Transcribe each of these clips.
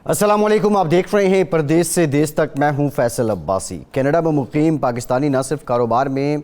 अस्सलाम वालेकुम, आप देख रहे हैं परदेश से देश तक। मैं हूं फैसल अब्बासी। कनाडा में मुकीम पाकिस्तानी न सिर्फ कारोबार में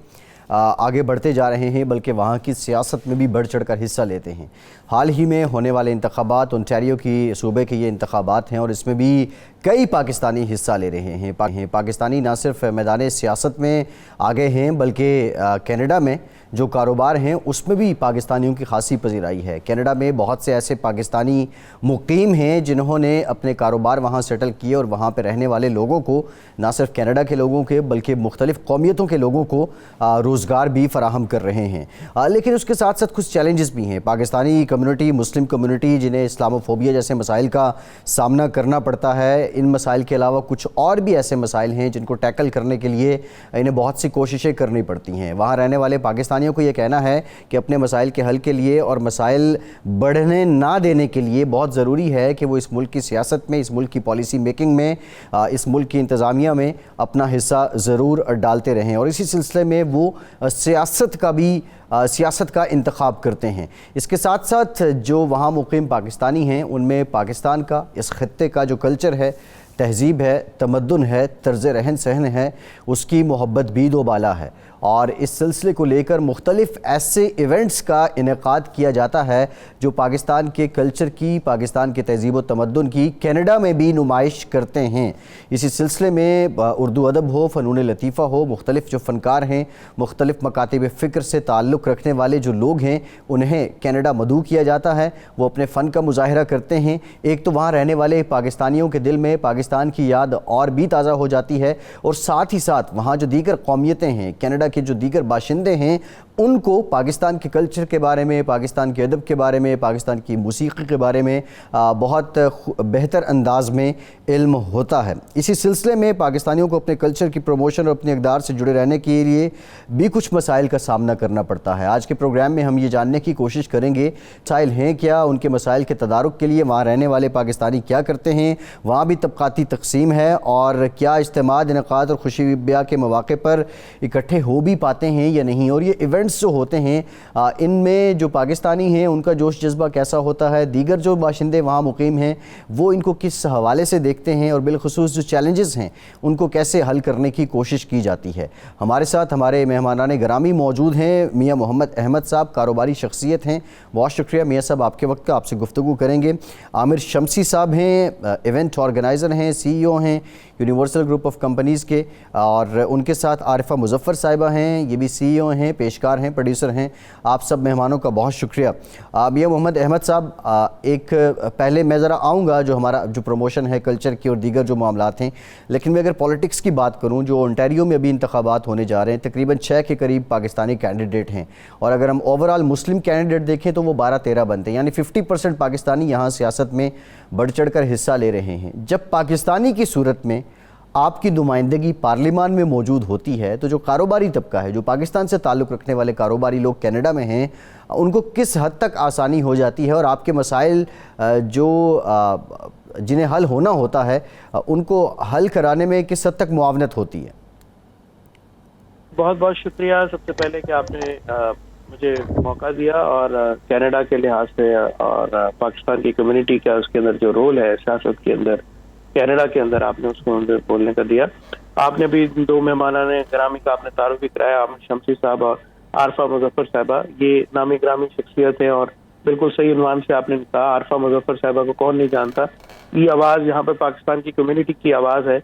आगे बढ़ते जा रहे हैं बल्कि वहाँ की सियासत में भी बढ़ चढ़ कर हिस्सा लेते हैं। हाल ही में होने वाले इंतखाबात, ओंटारियो की सूबे के ये इंतखाबात हैं और इसमें भी कई पाकिस्तानी हिस्सा ले रहे हैं। पाकिस्तानी न सिर्फ मैदान सियासत में आगे हैं बल्कि कनाडा में जो कारोबार हैं उसमें भी पाकिस्तानियों की खासी पजीराई है। कनाडा में बहुत से ऐसे पाकिस्तानी मुकीम हैं जिन्होंने अपने कारोबार वहाँ सेटल किए और वहाँ पर रहने वाले लोगों को, न सिर्फ कनाडा के लोगों के बल्कि मुख्तलिफ़ कौमियतों के लोगों को रोज़गार भी फराहम कर रहे हैं। लेकिन उसके साथ साथ कुछ चैलेंजेस भी हैं। पाकिस्तानी कम्युनिटी, मुस्लिम कम्युनिटी, जिन्हें इस्लामोफोबिया जैसे मसाइल का सामना करना पड़ता है। इन मसाइल के अलावा कुछ और भी ऐसे मसाइल हैं जिनको टैकल करने के लिए इन्हें बहुत सी कोशिशें करनी पड़ती हैं। वहाँ रहने वाले पाकिस्तानियों को ये कहना है कि अपने मसाइल के हल के लिए और मसाइल बढ़ने ना देने के लिए बहुत ज़रूरी है कि वो इस मुल्क की सियासत में, इस मुल्क की पॉलिसी मेकिंग में, इस मुल्क की इंतज़ामिया में अपना हिस्सा ज़रूर डालते रहें। और इसी सिलसिले में वो सियासत का इंतखाब करते हैं। इसके साथ साथ जो वहाँ मुकीम पाकिस्तानी हैं उनमें पाकिस्तान का, इस खत्ते का जो कल्चर है, तहज़ीब है, तमद्दुन है, तर्ज़ रहन सहन है, उसकी मोहब्बत भी दोबाला है। और इस सिलसिले को लेकर मुख्तलिफ़ ऐसे इवेंट्स का इनेकाद किया जाता है जो पाकिस्तान के कल्चर की, पाकिस्तान के तहज़ीब व तमद्दुन की कनाडा में भी नुमाइश करते हैं। इसी सिलसिले में उर्दू अदब हो, फ़नून लतीफ़ा हो, मुख्तलिफ़ जो फ़नकार हैं, मुख्तलिफ़ मकातिब फ़िक्र से ताल्लुक़ रखने वाले जो लोग हैं, उन्हें कनाडा मदऊ किया जाता है। वो अपने फ़न का मुज़ाहरा करते हैं। एक तो वहाँ रहने वाले पाकिस्तानियों के दिल में पाकिस्तान की याद और भी ताज़ा हो जाती है और साथ ही साथ वहाँ जो दीगर कौमियतें हैं, कनाडा के जो दीगर बाशिंदे हैं, उनको पाकिस्तान के कल्चर के बारे में, पाकिस्तान के अदब के बारे में, पाकिस्तान की मूसीक़ी के बारे में बहुत बेहतर अंदाज में इल्म होता है। इसी सिलसिले में पाकिस्तानियों को अपने कल्चर की प्रमोशन और अपने इक़दार से जुड़े रहने के लिए भी कुछ मसाइल का सामना करना पड़ता है। आज के प्रोग्राम में हम ये जानने की कोशिश करेंगे मसाइल हैं क्या, उनके मसाइल के तदारुक के लिए वहाँ रहने वाले पाकिस्तानी क्या करते हैं, वहाँ भी तबक़ाती तक़सीम है और क्या इज्तिमाद, इनेकाद और खुशी ब्याह के मौक़े पर इकट्ठे हो भी पाते हैं या नहीं। और ये इवेंट्स जो होते हैं इनमें जो पाकिस्तानी हैं उनका जोश जज्बा कैसा होता है, दीगर जो बाशिंदे वहाँ मुकीम हैं वो इनको किस हवाले से देखते हैं और बिलखुसूस जो चैलेंजेस हैं उनको कैसे हल करने की कोशिश की जाती है। हमारे साथ हमारे मेहमानान गिरामी मौजूद हैं। मियाँ मोहम्मद अहमद साहब कारोबारी शख्सियत हैं, बहुत शुक्रिया मियाँ साहब आपके वक्त का, आपसे गुफ्तगू करेंगे। आमिर शमसी साहब हैं, इवेंट ऑर्गेनाइज़र हैं, CEO हैं यूनिवर्सल ग्रुप ऑफ कंपनीज़ के, और उनके साथ आरिफा मुजफ्फर साहिबा हैं, ये भी CEO हैं, पेशकार हैं, प्रोड्यूसर हैं। आप सब मेहमानों का बहुत शुक्रिया। मियाँ मोहम्मद अहमद साहब, एक पहले मैं ज़रा आऊँगा जो हमारा जो प्रमोशन है कल्चर की और दीगर जो मामलात हैं, लेकिन मैं अगर पॉलिटिक्स की बात करूँ, जो ओंटारियो में अभी इंतखाबात होने जा रहे हैं, तकरीबन 6 के करीब पाकिस्तानी कैंडिडेट हैं और अगर हम ओवरऑल मुस्लिम कैंडिडेट देखें तो वो 12-13 बनते हैं, यानी 50% पाकिस्तानी यहाँ सियासत में बढ़ चढ़ कर हिस्सा ले रहे हैं। जब पाकिस्तानी की सूरत में आपकी नुमाइंदगी पार्लिमान में मौजूद होती है तो जो कारोबारी तबका है, जो पाकिस्तान से ताल्लुक़ रखने वाले कारोबारी लोग कनाडा में हैं, उनको किस हद तक आसानी हो जाती है और आपके मसाइल जो जिन्हें हल होना होता है उनको हल कराने में किस हद तक मुआवनत होती है? बहुत बहुत शुक्रिया सबसे पहले कि आपने मुझे मौका दिया और कनाडा के लिहाज से और पाकिस्तान की कम्युनिटी का उसके अंदर जो रोल है सियासत के अंदर, कनाडा के अंदर, आपने उसको बोलने का दिया। आपने भी 2 मेहमानाने गिरामी का आपने तारुफ भी कराया, आमिर शमसी साहब और आरिफा मुजफ्फर साहिबा। ये नामी गिरामी शख्सियत है और बिल्कुल सही उन्वान से आपने कहा। आरिफा मुजफ्फर साहिबा को कौन नहीं जानता, ये आवाज़ यहाँ पर पाकिस्तान की कम्युनिटी की आवाज़ है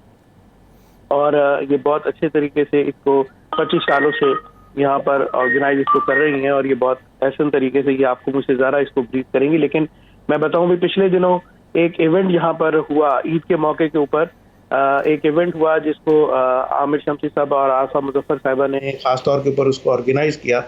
और ये बहुत अच्छे तरीके से इसको 25 सालों से यहाँ पर ऑर्गेनाइज इसको कर रही हैं और ये बहुत ऐसे तरीके से, ये आपको मुझसे ज़्यादा इसको ब्रीफ करेंगी। लेकिन मैं बताऊँ भी, पिछले दिनों एक इवेंट यहाँ पर हुआ, ईद के मौके के ऊपर एक इवेंट हुआ जिसको आमिर शमसी साहब और आरिफा मुजफ्फर साहिबा ने खास तौर के ऊपर उसको ऑर्गेनाइज किया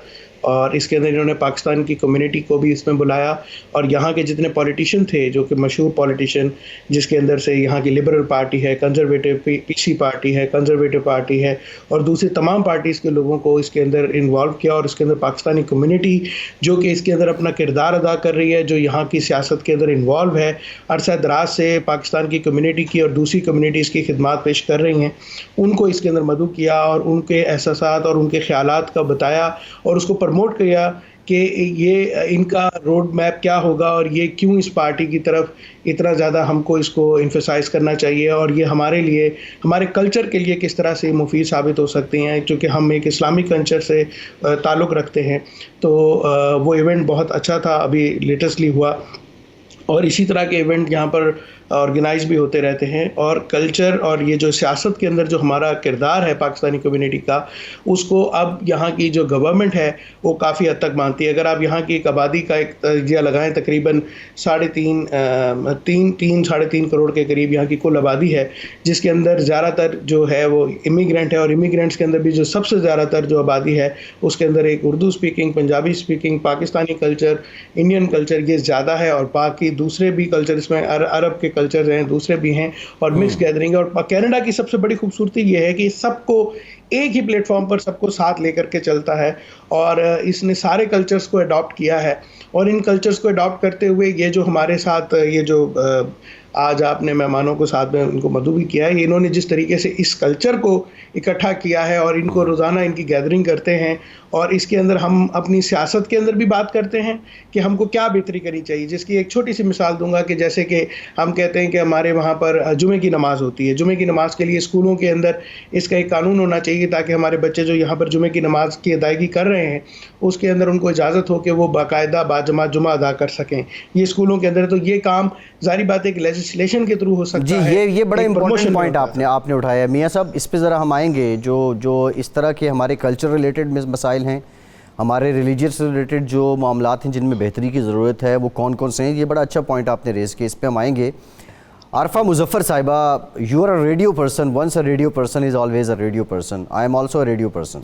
और इसके अंदर इन्होंने पाकिस्तान की कम्युनिटी को भी इसमें बुलाया और यहाँ के जितने पॉलिटिशियन थे, जो कि मशहूर पॉलिटिशियन, जिसके अंदर से यहाँ की लिबरल पार्टी है, कंजर्वेटिव पीसी पार्टी है, कंजर्वेटिव पार्टी है और दूसरी तमाम पार्टीज़ के लोगों को इसके अंदर इन्वॉल्व किया और इसके अंदर पाकिस्तानी कम्युनिटी जो कि इसके अंदर अपना किरदार अदा कर रही है, जो यहाँ की सियासत के अंदर इन्वॉल्व है, अरसा दराज से पाकिस्तान की कम्युनिटी की और दूसरी कम्युनिटीज़ की खिदमत पेश कर रही हैं, उनको इसके अंदर मदऊ किया और उनके एहसासात और उनके ख्यालात का बताया और उसको प्रमोट किया کہ یہ ان کا روڈ میپ کیا ہوگا اور یہ کیوں اس پارٹی کی طرف اتنا زیادہ ہم کو اس کو انفیسائز کرنا چاہیے، اور یہ ہمارے لیے ہمارے کلچر کے لیے کس طرح سے مفید ثابت ہو سکتے ہیں، چونکہ ہم ایک اسلامک کلچر سے تعلق رکھتے ہیں۔ تو وہ ایونٹ بہت اچھا تھا، ابھی لیٹسٹلی ہوا، اور اسی طرح کے ایونٹ یہاں پر آرگنائز بھی ہوتے رہتے ہیں۔ اور کلچر اور یہ جو سیاست کے اندر جو ہمارا کردار ہے پاکستانی کمیونٹی کا، اس کو اب یہاں کی جو گورنمنٹ ہے وہ کافی حد تک مانتی ہے۔ اگر آپ یہاں کی ایک آبادی کا ایک تجزیہ لگائیں، تقریباً 3.5 کروڑ کے قریب یہاں کی کل آبادی ہے، جس کے اندر زیادہ تر جو ہے وہ امیگرینٹ ہے، اور امیگرینٹس کے اندر بھی جو سب سے زیادہ تر جو آبادی ہے اس کے اندر ایک Urdu speaking, Punjabi speaking, Pakistani culture, Indian culture یہ زیادہ ہے، اور باقی دوسرے بھی کلچر اس میں عرب کے کلچر ہیں، دوسرے بھی ہیں، اور مکس گیدرنگ ہے۔ اور کینیڈا کی سب سے بڑی خوبصورتی یہ ہے کہ سب کو ایک ہی پلیٹ فارم پر سب کو ساتھ لے کر کے چلتا ہے، اور اس نے سارے کلچرز کو اڈاپٹ کیا ہے، اور ان کلچرز کو اڈاپٹ کرتے ہوئے یہ جو ہمارے ساتھ یہ جو آج آپ نے مہمانوں کو ساتھ میں ان کو مدعو بھی کیا ہے، انہوں نے جس طریقے سے اس کلچر کو اکٹھا کیا ہے اور ان کو روزانہ ان کی گیدرنگ کرتے ہیں، اور اس کے اندر ہم اپنی سیاست کے اندر بھی بات کرتے ہیں کہ ہم کو کیا بہتری کرنی چاہیے۔ جس کی ایک چھوٹی سی مثال دوں گا کہ جیسے کہ ہم کہتے ہیں کہ ہمارے وہاں پر جمعے کی نماز ہوتی ہے، جمعے کی نماز کے لیے اسکولوں کے اندر اس کا ایک قانون ہونا چاہیے تاکہ ہمارے بچے جو یہاں پر جمعے کی نماز کی ادائیگی کر رہے ہیں اس کے اندر ان کو اجازت ہو کہ وہ باقاعدہ باجماعت جمعہ ادا کر سکیں، یہ اسکولوں کے اندر۔ تو یہ کام ظاہری بات ہے کہ لیجسلیشن کے تھرو ہو سکتا ہے۔ جی، یہ بڑا امپورٹنٹ پوائنٹ آپ نے اٹھایا ہے میاں صاحب، اس پہ ذرا ہم آئیں گے۔ جو اس طرح کے ہمارے کلچر ریلیٹڈ مسائل ہیں، ہمارے ریلیجیس ریلیٹڈ جو معاملات ہیں جن میں بہتری کی ضرورت ہے، وہ کون کون سے ہیں، یہ بڑا اچھا پوائنٹ آپ نے ریز کیا، اس پہ ہم آئیں گے۔ Arifa Muzaffar Sahiba, you are a radio person, once a radio person is always a radio person, I am also a radio person.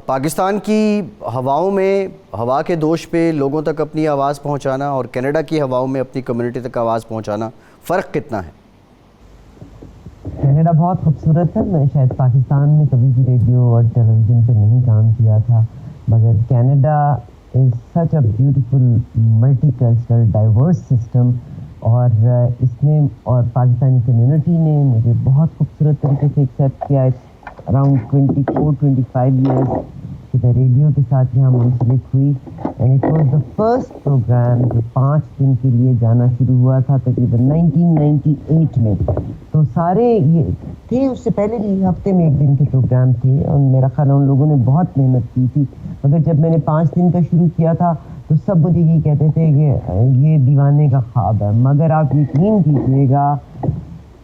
Pakistan کی ہواؤں میں، ہوا کے دوش پہ لوگوں تک اپنی آواز پہنچانا اور کینیڈا کی ہواؤں میں اپنی کمیونٹی تک آواز پہنچانا، فرق کتنا ہے؟ کینیڈا بہت خوبصورت ہے، میں شاید پاکستان میں کبھی بھی ریڈیو اور ٹیلی ویژن پہ نہیں کام کیا تھا، مگر Canada is such a beautiful multi cultural diverse system, اور اس نے اور پاکستانی کمیونٹی نے مجھے بہت خوبصورت طریقے سے ایکسیپٹ کیا۔ اراؤنڈ 24-25 ایئرس کہ میں ریڈیو کے ساتھ یہاں منسلک ہوئی، and it was the first programme جو 5 دن کے لیے جانا شروع ہوا تھا تقریباً 1998 میں۔ تو سارے یہ تھے، اس سے پہلے بھی ہفتے میں 1 دن کے پروگرام تھے، اور میرا خیال ان لوگوں نے بہت محنت کی تھی، مگر جب میں نے 5 دن کا شروع کیا تھا تو سب مجھے یہ کہتے تھے کہ یہ دیوانے کا خواب ہے، مگر آپ یقین کیجیے گا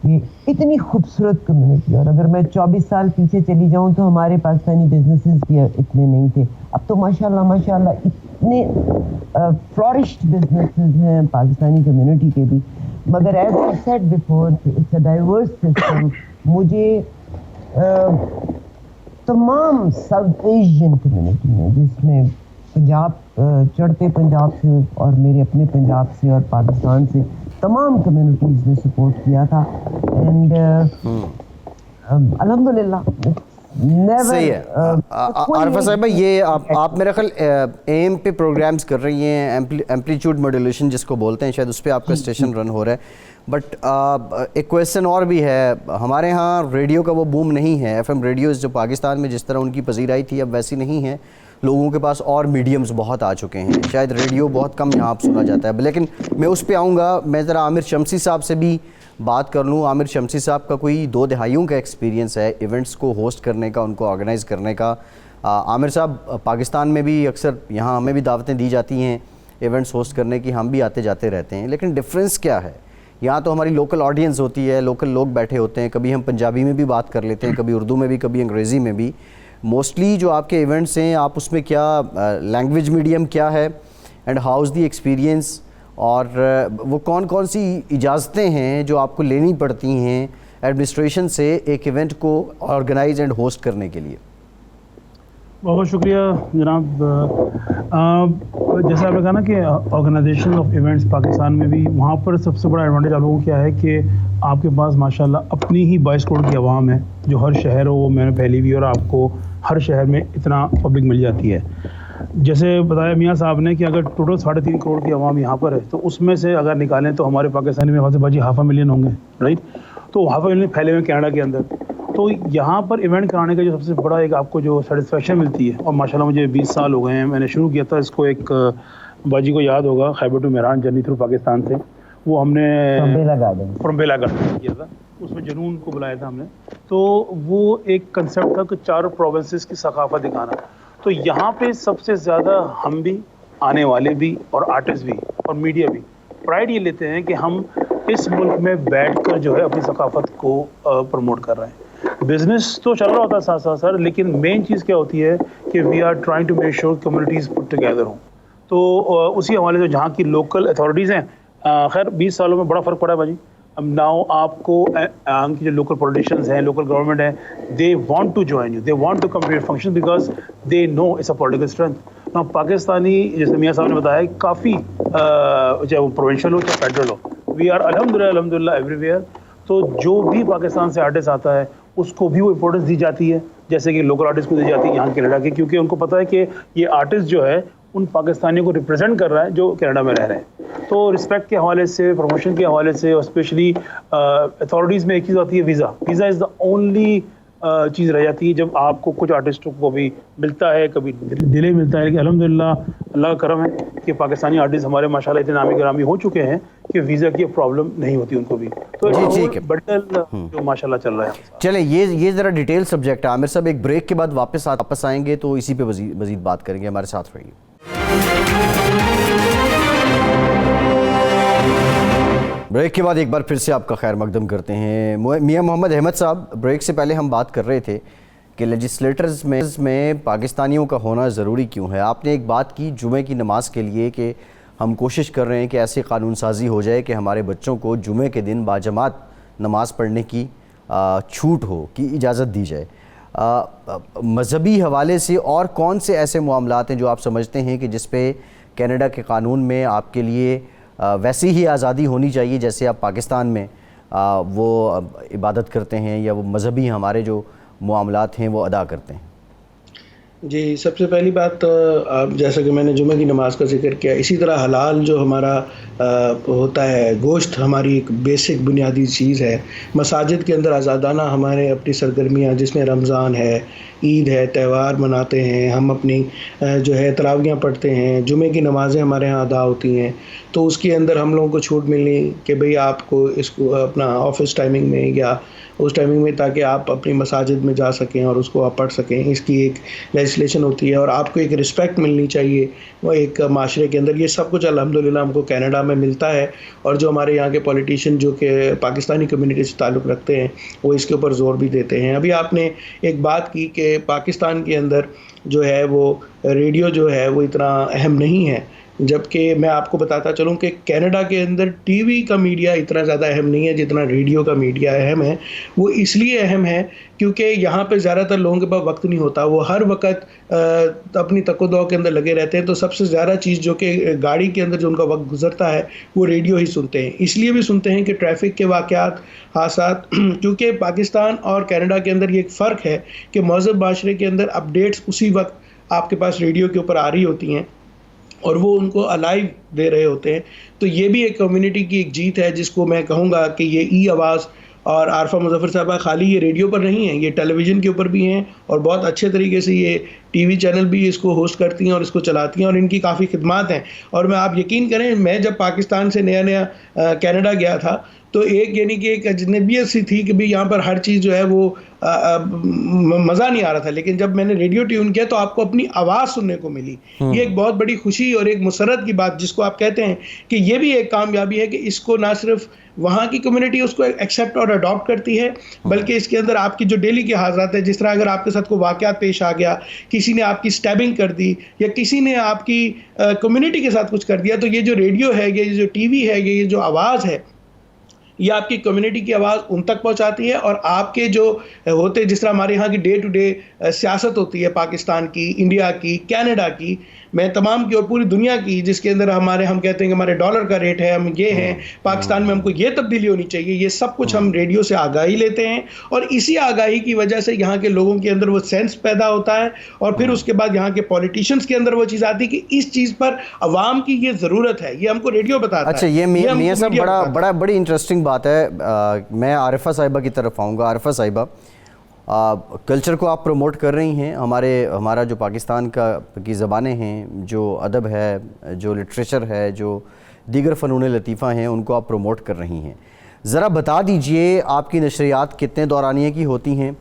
یہ اتنی خوبصورت کمیونٹی، اور اگر میں 24 سال پیچھے چلی جاؤں تو ہمارے پاکستانی بزنسز بھی اتنے نہیں تھے، اب تو ماشاءاللہ اتنے فلورشڈ بزنسز ہیں پاکستانی کمیونٹی کے بھی، مگر as I said before it's a diverse system. مجھے تمام ساؤتھ ایشین کمیونٹی میں، جس میں پنجاب، چڑھتے پنجاب سے اور میرے اپنے پنجاب سے اور پاکستان سے تمام کمیونٹیز نے سپورٹ کیا تھا، اینڈ الحمدللہ صحیح ہے۔ عارفہ صاحبہ، یہ آپ میرا خیال ایم پہ پروگرامز کر رہی ہیں، ایمپلیٹیوڈ ماڈولیشن جس کو بولتے ہیں، شاید اس پہ آپ کا اسٹیشن رن ہو رہا ہے، بٹ ایک کویسچن اور بھی ہے، ہمارے ہاں ریڈیو کا وہ بوم نہیں ہے، ایف ایم ریڈیوز جو پاکستان میں جس طرح ان کی پذیرائی تھی اب ویسی نہیں ہے، لوگوں کے پاس اور میڈیمز بہت آ چکے ہیں، شاید ریڈیو بہت کم یہاں اب سنا جاتا ہے، لیکن میں اس پہ آؤں گا۔ میں ذرا عامر شمسی صاحب سے بھی بات کر لوں۔ عامر شمسی صاحب کا کوئی 2 دہائیوں کا ایکسپیرینس ہے ایونٹس کو ہوسٹ کرنے کا، ان کو آرگنائز کرنے کا۔ عامر صاحب، پاکستان میں بھی اکثر یہاں ہمیں بھی دعوتیں دی جاتی ہیں ایونٹس ہوسٹ کرنے کی، ہم بھی آتے جاتے رہتے ہیں، لیکن ڈفرینس کیا ہے؟ یہاں تو ہماری لوکل آڈینس ہوتی ہے، لوکل لوگ بیٹھے ہوتے ہیں، کبھی ہم پنجابی میں بھی بات کر لیتے ہیں، کبھی اردو میں بھی، کبھی انگریزی میں بھی۔ موسٹلی جو آپ کے ایونٹس ہیں، آپ اس میں کیا لینگویج میڈیم کیا ہے، and how is the experience, اور وہ کون کون سی اجازتیں ہیں جو آپ کو لینی پڑتی ہیں ایڈمنسٹریشن سے ایک ایونٹ کو آرگنائز اینڈ ہوسٹ کرنے کے لیے؟ بہت شکریہ جناب۔ جیسے آپ نے کہا نا کہ آرگنائزیشن آف ایونٹس پاکستان میں بھی، وہاں پر سب سے بڑا ایڈوانٹیج آپ لوگوں کو کیا ہے کہ آپ کے پاس ماشاءاللہ اپنی ہی 22 کروڑ کی عوام ہے، جو ہر شہر ہو، وہ میں نے پہلی بھی، اور آپ کو ہر شہر میں اتنا پبلک مل جاتی ہے۔ جیسے بتایا میاں صاحب نے کہ اگر ٹوٹل 3.5 کروڑ کی عوام یہاں پر ہے، تو اس میں سے اگر نکالیں تو ہمارے پاکستانی میں 5.5 ملین ہوں گے، رائٹ؟ تو 5.5 ملین پھیلے ہوئے کینیڈا کے اندر، تو यहाँ पर इवेंट कराने का जो सबसे बड़ा एक आपको जो सेटिस्फेक्शन मिलती है, और माशाल्लाह मुझे 20 साल हो गए हैं, मैंने शुरू किया था इसको, एक बाजी को याद होगा, Khyber to Mehran journey through Pakistan से, वो हमने फ्रॉम बेला गार्डन किया था, उसमें जुनून को बुलाया था हमने। तो वो एक कंसेप्ट था कि 4 प्रोविंसेस की सकाफत दिखाना। तो यहाँ पे सबसे ज़्यादा हम भी, आने वाले भी, और आर्टिस्ट भी, और मीडिया भी प्राइड ये लेते हैं कि हम इस मुल्क में बैठकर जो है अपनी सकाफत को प्रमोट कर रहे हैं। बिजनेस तो चल रहा होता है साथ साथ सर, लेकिन मेन चीज़ क्या होती है कि we are trying to make sure communities put together हों। तो उसी हवाले से जहाँ की लोकल अथॉरिटीज़ हैं, खैर 20 सालों में बड़ा फ़र्क पड़ा है भाजी। अब नाउ आपको यहाँ की जो लोकल पॉलिटिशियंस हैं, लोकल गवर्नमेंट है, they want to join you, they want to come to your function because they know it's a political strength. ना पाकिस्तानी, जैसे मियाँ साहब ने बताया, काफ़ी चाहे वो प्रोविंशियल हो चाहे फेडरल हो, वी आर अल्हम्दुलिल्लाह एवरीवेयर। तो जो भी पाकिस्तान से आर्टिस्ट आता है उसको भी वो इम्पोर्टेंस दी जाती है, जैसे कि लोकल आर्टिस्ट को दी जाती है यहाँ कनाडा की, क्योंकि उनको पता है कि ये आर्टिस्ट जो है उन पाकिस्तानियों को रिप्रेजेंट कर रहा है जो कनाडा में रह रहे हैं। तो रिस्पेक्ट के हवाले से, प्रमोशन के हवाले से, और स्पेशली अथॉरिटीज़ में एक चीज़ आती है visa. Visa is the only चीज़ रह जाती है जब आपको कुछ आर्टिस्टों को भी मिलता है, कभी डिले मिलता है, लेकिन अल्हम्दुलिल्लाह अल्लाह का करम है कि पाकिस्तानी आर्टिस्ट हमारे माशाल्लाह इतने नामी गिरामी हो चुके हैं कि वीज़ा की प्रॉब्लम नहीं होती उनको भी। तो ठीक है, बंडल जो माशाल्लाह चल रहा है। चलें, ये ज़रा डिटेल सब्जेक्ट है। आमिर साहब एक ब्रेक के बाद वापस आएंगे तो इसी पे मज़ीद बात करेंगे, हमारे साथ रहिए। ब्रेक के बाद एक बार फिर से आपका खैर मकदम करते हैं। मियां मोहम्मद अहमद साहब, ब्रेक से पहले हम बात कर रहे थे कि लेजिस्लेटर्स में पाकिस्तानियों का होना ज़रूरी क्यों है। आपने एक बात की जुमे की नमाज के लिए कि हम कोशिश कर रहे हैं कि ऐसी कानून साजी हो जाए कि हमारे बच्चों को जुमे के दिन बाजमात नमाज़ पढ़ने की छूट हो, की इजाज़त दी जाए। मजहबी हवाले से और कौन से ऐसे मामलात हैं जो आप समझते हैं कि जिस पे कनाडा के कानून में आपके लिए वैसी ही आज़ादी होनी चाहिए जैसे आप पाकिस्तान में वो इबादत करते हैं या वो मजहबी हमारे जो मामलात हैं वो अदा करते हैं? जी, सबसे पहली बात जैसा कि मैंने जुमे की नमाज़ का जिक्र किया, इसी तरह हलाल जो हमारा होता है, गोश्त हमारी एक बेसिक बुनियादी चीज़ है। मसाजिद के अंदर आज़ादाना हमारे अपनी सरगर्मियाँ, जिसमें रमज़ान है, ईद है, त्यौहार मनाते हैं, हम अपनी जो है तरावियाँ पढ़ते हैं, जुमे की नमाज़ें हमारे यहाँ अदा होती हैं। तो उसके अंदर हम लोगों को छूट मिलनी कि भाई आपको इसको अपना ऑफिस टाइमिंग में या उस टाइमिंग में, ताकि आप अपनी मसाजिद में जा सकें और उसको आप पढ़ सकें, इसकी एक लेजिस्लेशन होती है। और आपको एक रिस्पेक्ट मिलनी चाहिए वो एक माशरे के अंदर। ये सब कुछ अल्हम्दुलिल्लाह हमको कनाडा में मिलता है। और जो हमारे यहाँ के पॉलिटिशियन जो कि पाकिस्तानी कम्युनिटी से ताल्लुक़ रखते हैं वो इसके ऊपर ज़ोर भी देते हैं। अभी आपने एक बात की कि पाकिस्तान के अंदर जो है वो रेडियो जो है वो इतना अहम नहीं है, जबकि मैं आपको बताता चलूँ कि कनाडा के अंदर टीवी का मीडिया इतना ज़्यादा अहम नहीं है जितना रेडियो का मीडिया अहम है। वो इसलिए अहम है क्योंकि यहाँ पे ज़्यादातर लोगों के पास वक्त नहीं होता, वो हर वक्त अपनी तको-दो के अंदर लगे रहते हैं। तो सबसे ज़्यादा चीज़ जो कि गाड़ी के अंदर जो उनका वक्त गुजरता है वो रेडियो ही सुनते हैं। इसलिए भी सुनते हैं कि ट्रैफिक के वाक़यात, हादसात, क्योंकि पाकिस्तान और कनाडा के अंदर ये एक फ़र्क है कि महज़ब माशरे के अंदर अपडेट्स उसी वक्त आपके पास रेडियो के ऊपर आ रही होती हैं और वो उनको अलाइव दे रहे होते हैं। तो ये भी एक कम्युनिटी की एक जीत है जिसको मैं कहूँगा कि ये ई आवाज़ और आरफा मुज़फ़्फ़र साहबा खाली ये रेडियो पर नहीं हैं, ये टेलीविज़न के ऊपर भी हैं और बहुत अच्छे तरीके से ये टीवी चैनल भी इसको होस्ट करती हैं और इसको चलाती हैं और इनकी काफ़ी खिदमात हैं। और मैं आप यकीन करें, मैं जब पाकिस्तान से नया कनाडा गया था तो एक यानी कि एक अजनबियत सी थी कि भाई यहाँ पर हर चीज़ जो है वो मज़ा नहीं आ रहा था। लेकिन जब मैंने रेडियो ट्यून किया तो आपको अपनी आवाज़ सुनने को मिली। ये एक बहुत बड़ी खुशी और एक मुसरत की बात जिसको आप कहते हैं कि ये भी एक कामयाबी है कि इसको ना सिर्फ वहाँ की कम्युनिटी उसको एक्सेप्ट और अडॉप्ट करती है, बल्कि इसके अंदर आपकी जो डेली के हालात है, जिस तरह अगर आपके साथ कोई वाक़यात पेश आ गया, किसी ने आपकी स्टैबिंग कर दी या किसी ने आपकी कम्युनिटी के साथ कुछ कर दिया, तो ये जो रेडियो है, ये जो टीवी है, ये जो आवाज़ है, ये आपकी कम्युनिटी की आवाज़ उन तक पहुंचाती है। और आपके जो होते, जिस तरह हमारे यहाँ की डे टू डे सियासत होती है पाकिस्तान की, इंडिया की, कनाडा की, मैं तमाम की और पूरी दुनिया की, जिसके अंदर हम कहते हैं कि हमारे डॉलर का रेट है, हम ये हैं, पाकिस्तान में हमको ये तब्दीली होनी चाहिए, ये सब कुछ हम रेडियो से आगाही लेते हैं। और इसी आगाही की वजह से यहाँ के लोगों के अंदर वो सेंस पैदा होता है और फिर उसके बाद यहाँ के पॉलिटिशियंस के अंदर वो चीज़ आती है कि इस चीज़ पर अवाम की ये ज़रूरत है, ये हमको रेडियो बताता है। अच्छा, ये मियां साहब बड़ी इंटरेस्टिंग बात है। मैं आरिफा साहिबा की तरफ आऊँगा। आरिफा साहिबा, کلچر کو آپ پروموٹ کر رہی ہیں، ہمارا جو پاکستان کی زبانیں ہیں، جو ادب ہے، جو لٹریچر ہے، جو دیگر فنون لطیفہ ہیں، ان کو آپ پروموٹ کر رہی ہیں. ذرا بتا دیجئے آپ کی نشریات کتنے دورانیے کی ہوتی ہیں؟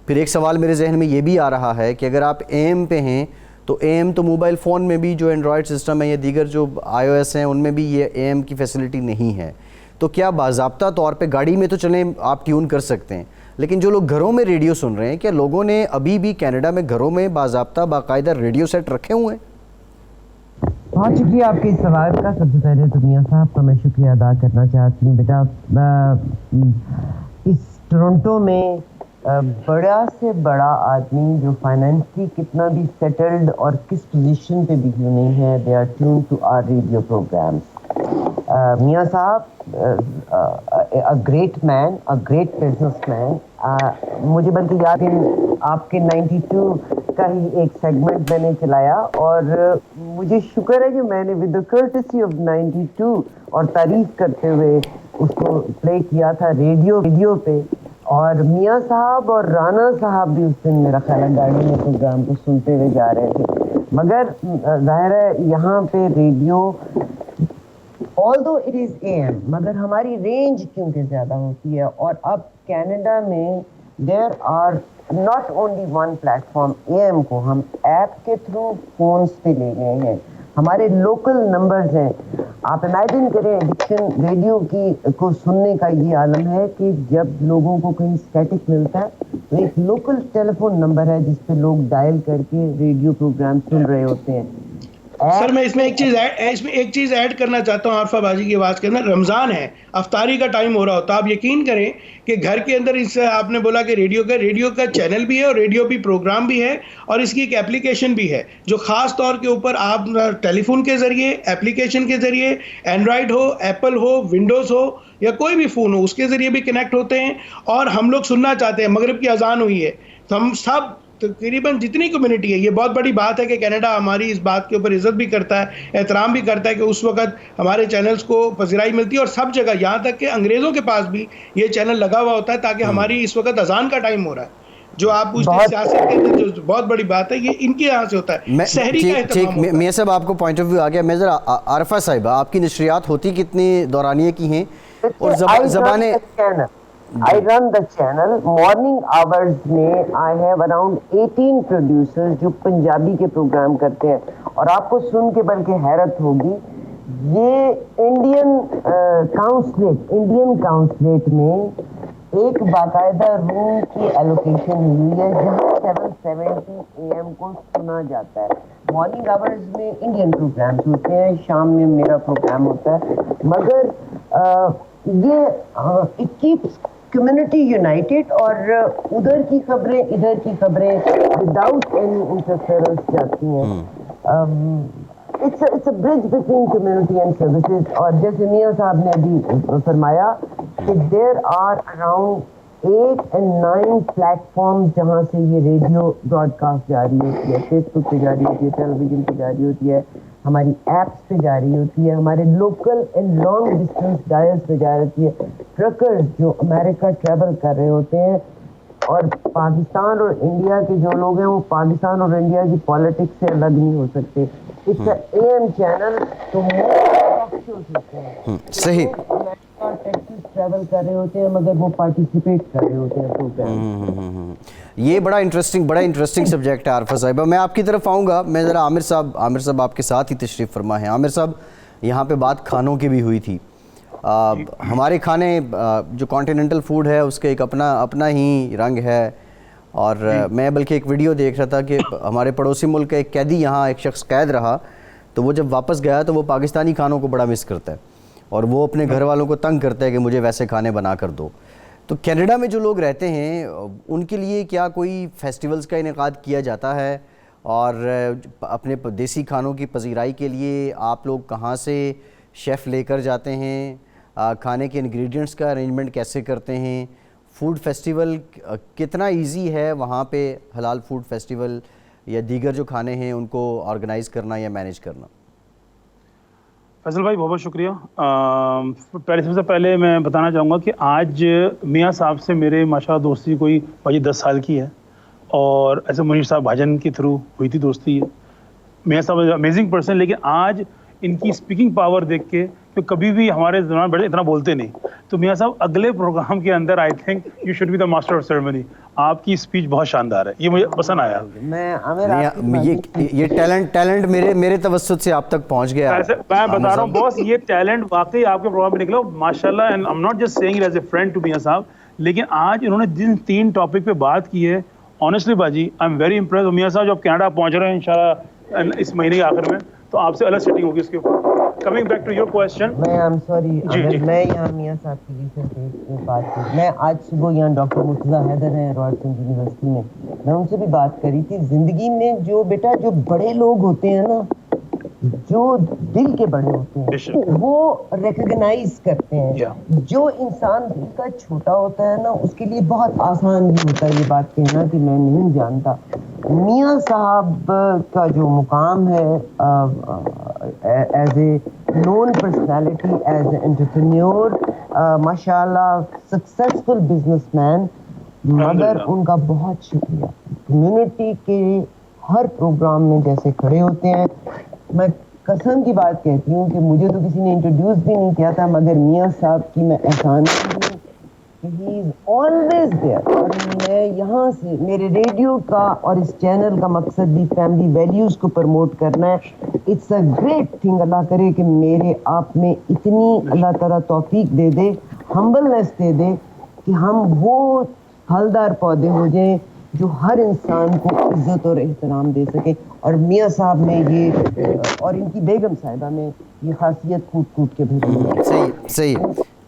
پھر ایک سوال میرے ذہن میں یہ بھی آ رہا ہے کہ اگر آپ AM پہ ہیں تو AM تو موبائل فون میں بھی جو اینڈرائڈ سسٹم ہے یا دیگر جو iOS ہیں ان میں بھی یہ AM کی فیسلٹی نہیں ہے، تو کیا باضابطہ طور پہ گاڑی میں تو چلیں آپ ٹیون کر سکتے ہیں، لیکن جو لوگ گھروں میں ریڈیو سن رہے ہیں، کیا لوگوں نے ابھی بھی کینیڈا میں گھروں میں باضابطہ باقاعدہ ریڈیو سیٹ رکھے ہوئے ہیں؟ بہت شکریہ آپ کے اس سوال کا. سب سے پہلے تو میاں صاحب کا میں شکریہ ادا کرنا چاہتی ہوں. بیٹا اس ٹورنٹو میں بڑا سے بڑا آدمی جو فائنینشلی کتنا بھی سیٹلڈ اور کس پوزیشن پہ بھی کیوں نہیں ہے, they are tune to our radio programmes. Mian Sahib a great man, a great businessman. مجھے بلکہ یاد ہے آپ کے 92 کا ہی ایک سیگمنٹ میں نے چلایا اور مجھے شکر ہے کہ میں نے ود دا کرٹسی آف 92 اور تعریف کرتے ہوئے اس کو پلے کیا تھا ریڈیو پہ. اور میاں صاحب اور رانا صاحب بھی اس دن میرا خیال ہے گاڑی میں پروگرام کو سنتے ہوئے جا رہے تھے. مگر ظاہر ہے یہاں پہ radio although it is AM مگر ہماری رینج کیونکہ زیادہ ہوتی ہے. اور اب کینیڈا میں there are not only one platform, AM کو ہم ایپ کے تھرو فونز پہ لے گئے ہیں. ہمارے لوکل نمبرز ہیں. آپ امیجن کریں ایڈکشن ریڈیو کی کو سننے کا یہ عالم ہے کہ جب لوگوں کو کہیں اسٹیٹک ملتا ہے تو ایک لوکل ٹیلی فون نمبر ہے جس پہ لوگ ڈائل کر کے ریڈیو پروگرام سن رہے ہوتے ہیں. سر میں اس میں ایک چیز ایڈ کرنا چاہتا ہوں عارفہ باجی کی آواز کے اندر. رمضان ہے, افطاری کا ٹائم ہو رہا ہوتا, آپ یقین کریں کہ گھر کے اندر اس سے آپ نے بولا کہ ریڈیو کا چینل بھی ہے اور ریڈیو بھی پروگرام بھی ہے اور اس کی ایک اپلیکیشن بھی ہے جو خاص طور کے اوپر آپ ٹیلی فون کے ذریعے, اپلیکیشن کے ذریعے, اینڈرائڈ ہو, ایپل ہو, ونڈوز ہو یا کوئی بھی فون ہو اس کے ذریعے بھی کنیکٹ ہوتے ہیں. اور ہم لوگ سننا چاہتے ہیں. مغرب کی اذان ہوئی ہے, ہم سب تقریباً جتنی کمیونٹی ہے, یہ بہت بڑی بات ہے کہ کینیڈا ہماری اس بات کے اوپر عزت بھی کرتا ہے, احترام بھی کرتا ہے کہ اس وقت ہمارے چینلز کو پذیرائی ملتی ہے. اور سب جگہ یہاں تک کہ انگریزوں کے پاس بھی یہ چینل لگا ہوا ہوتا ہے تاکہ ہماری اس وقت اذان کا ٹائم ہو رہا ہے جو آپ پوچھتے ہیں سیاست کے اندر جو بہت بڑی بات ہے یہ ان کے یہاں سے ہوتا ہے. سحری کا اہتمام ہوتا ہے. میاں صاحب آپ کو پوائنٹ آف ویو آ گیا. میں ذرا عارفہ صاحبہ آپ کی نشریات ہوتی کتنی دورانیے کی ہیں اور زبانیں؟ I run the channel. Morning hours میں I have around 18 producers جو پنجابی کے پروگرام کرتے ہیں. اور آپ کو سن کے بلکہ حیرت ہوگی, یہ انڈین کاؤنسلیٹ میں ایک باقاعدہ روم کی ایلوکیشن ہوئی ہے جہاں 7:70 AM کو سنا جاتا ہے. مارننگ آورز میں انڈین پروگرامس ہوتے ہیں, شام میں میرا پروگرام ہوتا ہے. مگر یہ اٹ کیپس کمیونٹی یونائٹیڈ اور ادھر کی خبریں ادھر کی خبریں وداؤٹ اینی انٹرفیئرنس جاتی ہیں. It's a bridge between community and services. اور جیسے میاں صاحب نے ابھی فرمایا کہ there are around 8 and 9 platform جہاں سے یہ ریڈیو براڈ کاسٹ جاری ہوتی ہے, فیس بک پہ جاری ہوتی ہے, ٹیلی ویژن پہ جاری ہوتی ہے, ہماری ایپس پہ جاری ہوتی ہے, ہمارے لوکل اینڈ لانگ ڈسٹینس ڈائلز پہ جاری ہوتی ہے. ٹرکرز جو امریکہ ٹریول کر رہے ہوتے ہیں, اور پاکستان اور انڈیا کے جو لوگ ہیں وہ پاکستان اور انڈیا کی پالیٹکس سے الگ نہیں ہو سکتے. اٹس اے AM چینل تو صحیح ٹریول کر رہے ہوتے ہیں مگر وہ پارٹیسپیٹ کر رہے ہوتے ہیں پروگرام. یہ بڑا انٹرسٹنگ سبجیکٹ ہے عارفہ صاحبہ. میں آپ کی طرف آؤں گا. میں ذرا عامر صاحب آپ کے ساتھ ہی تشریف فرما ہیں. عامر صاحب, یہاں پہ بات کھانوں کی بھی ہوئی تھی. ہمارے کھانے جو کانٹیننٹل فوڈ ہے اس کا ایک اپنا ہی رنگ ہے. اور میں بلکہ ایک ویڈیو دیکھ رہا تھا کہ ہمارے پڑوسی ملک کا ایک قیدی, یہاں ایک شخص قید رہا, تو وہ جب واپس گیا تو وہ پاکستانی کھانوں کو بڑا مس کرتا ہے اور وہ اپنے گھر والوں کو تنگ کرتا ہے کہ مجھے ویسے کھانے بنا کر دو. تو کینیڈا میں جو لوگ رہتے ہیں ان کے لیے کیا کوئی فیسٹیولز کا انعقاد کیا جاتا ہے؟ اور اپنے دیسی کھانوں کی پذیرائی کے لیے آپ لوگ کہاں سے شیف لے کر جاتے ہیں؟ کھانے کے انگریڈینٹس کا ارینجمنٹ کیسے کرتے ہیں؟ فوڈ فیسٹیول کتنا ایزی ہے وہاں پہ, حلال فوڈ فیسٹیول یا دیگر جو کھانے ہیں ان کو آرگنائز کرنا یا مینیج کرنا؟ फैसल भाई बहुत बहुत शुक्रिया। पहले सबसे पहले मैं बताना चाहूँगा कि आज मियाँ साहब से मेरे माशाल्लाह दोस्ती कोई भाई 10 साल की है, और ऐसे मुनीर साहब भाईजान के थ्रू हुई थी दोस्ती। मियाँ साहब अमेजिंग पर्सन, लेकिन आज इनकी स्पीकिंग पावर देख के, तो कभी भी हमारे दौरान बड़े इतना बोलते नहीं, तो मियाँ साहब अगले प्रोग्राम के अंदर I think you should be the master of ceremony. आपकी स्पीच बहुत शानदार है, ये मुझे पसंद आया। ये टैलेंट मेरे तवज्जुह से आप तक पहुंच गया। मैं बता रहा हूँ बॉस, ये टैलेंट वाकई आपके प्रोग्राम में निकला माशाल्लाह, and I am not just saying it as a friend to Mian Sahib, लेकिन आज इन्होंने जिन 3 टॉपिक पे बात की है, ऑनेस्टली बाजी आई एम वेरी इम्प्रेस। मियाँ साहब जब कनाडा पहुंच रहे हैं इंशाल्लाह इस महीने के आखिर में, तो आपसे अलग सेटिंग होगी इसके ऊपर। Coming back to your question, मैं यहाँ मियाँ साहब की रिसर्च में बात की। मैं आज सुबह यहाँ डॉक्टर मुर्तज़ा हैदर हैं रॉयल्सन यूनिवर्सिटी में, मैं उनसे भी बात करी थी। जिंदगी में जो बेटा जो बड़े लोग होते हैं ना, जो दिल के बड़े होते हैं, वो रिकॉग्नाइज करते हैं। जो इंसान दिल का छोटा होता है ना, उसके लिए बहुत आसान ही होता है ये बात कहना कि मैं नहीं जानता। मियाँ साहब का जो मुकाम है as a known personality, as a entrepreneur, माशाल्लाह सक्सेसफुल बिजनेसमैन, मगर उनका बहुत शुक्रिया। कम्युनिटी के हर प्रोग्राम में जैसे खड़े होते हैं, मैं कसम की बात कहती हूँ कि मुझे तो किसी ने इंट्रोड्यूस भी नहीं किया था, मगर मियाँ साहब की मैं एहसान हूँ कि ही इज ऑलवेज देयर। और मैं यहाँ से, मेरे रेडियो का और इस चैनल का मकसद भी फैमिली वैल्यूज़ को प्रमोट करना है। इट्स अ ग्रेट थिंग, अल्लाह करे कि मेरे आप में इतनी अल्लाह ताला तौफीक दे दे, हम्बलनेस दे दे कि हम वो फलदार पौधे हो जाएं जो हर इंसान को इज्जत और एहतराम दे सके। और मियाँ साहब में ये और इनकी बेगम साहिबा में ये खासियत कूट कूट के भरी है। सही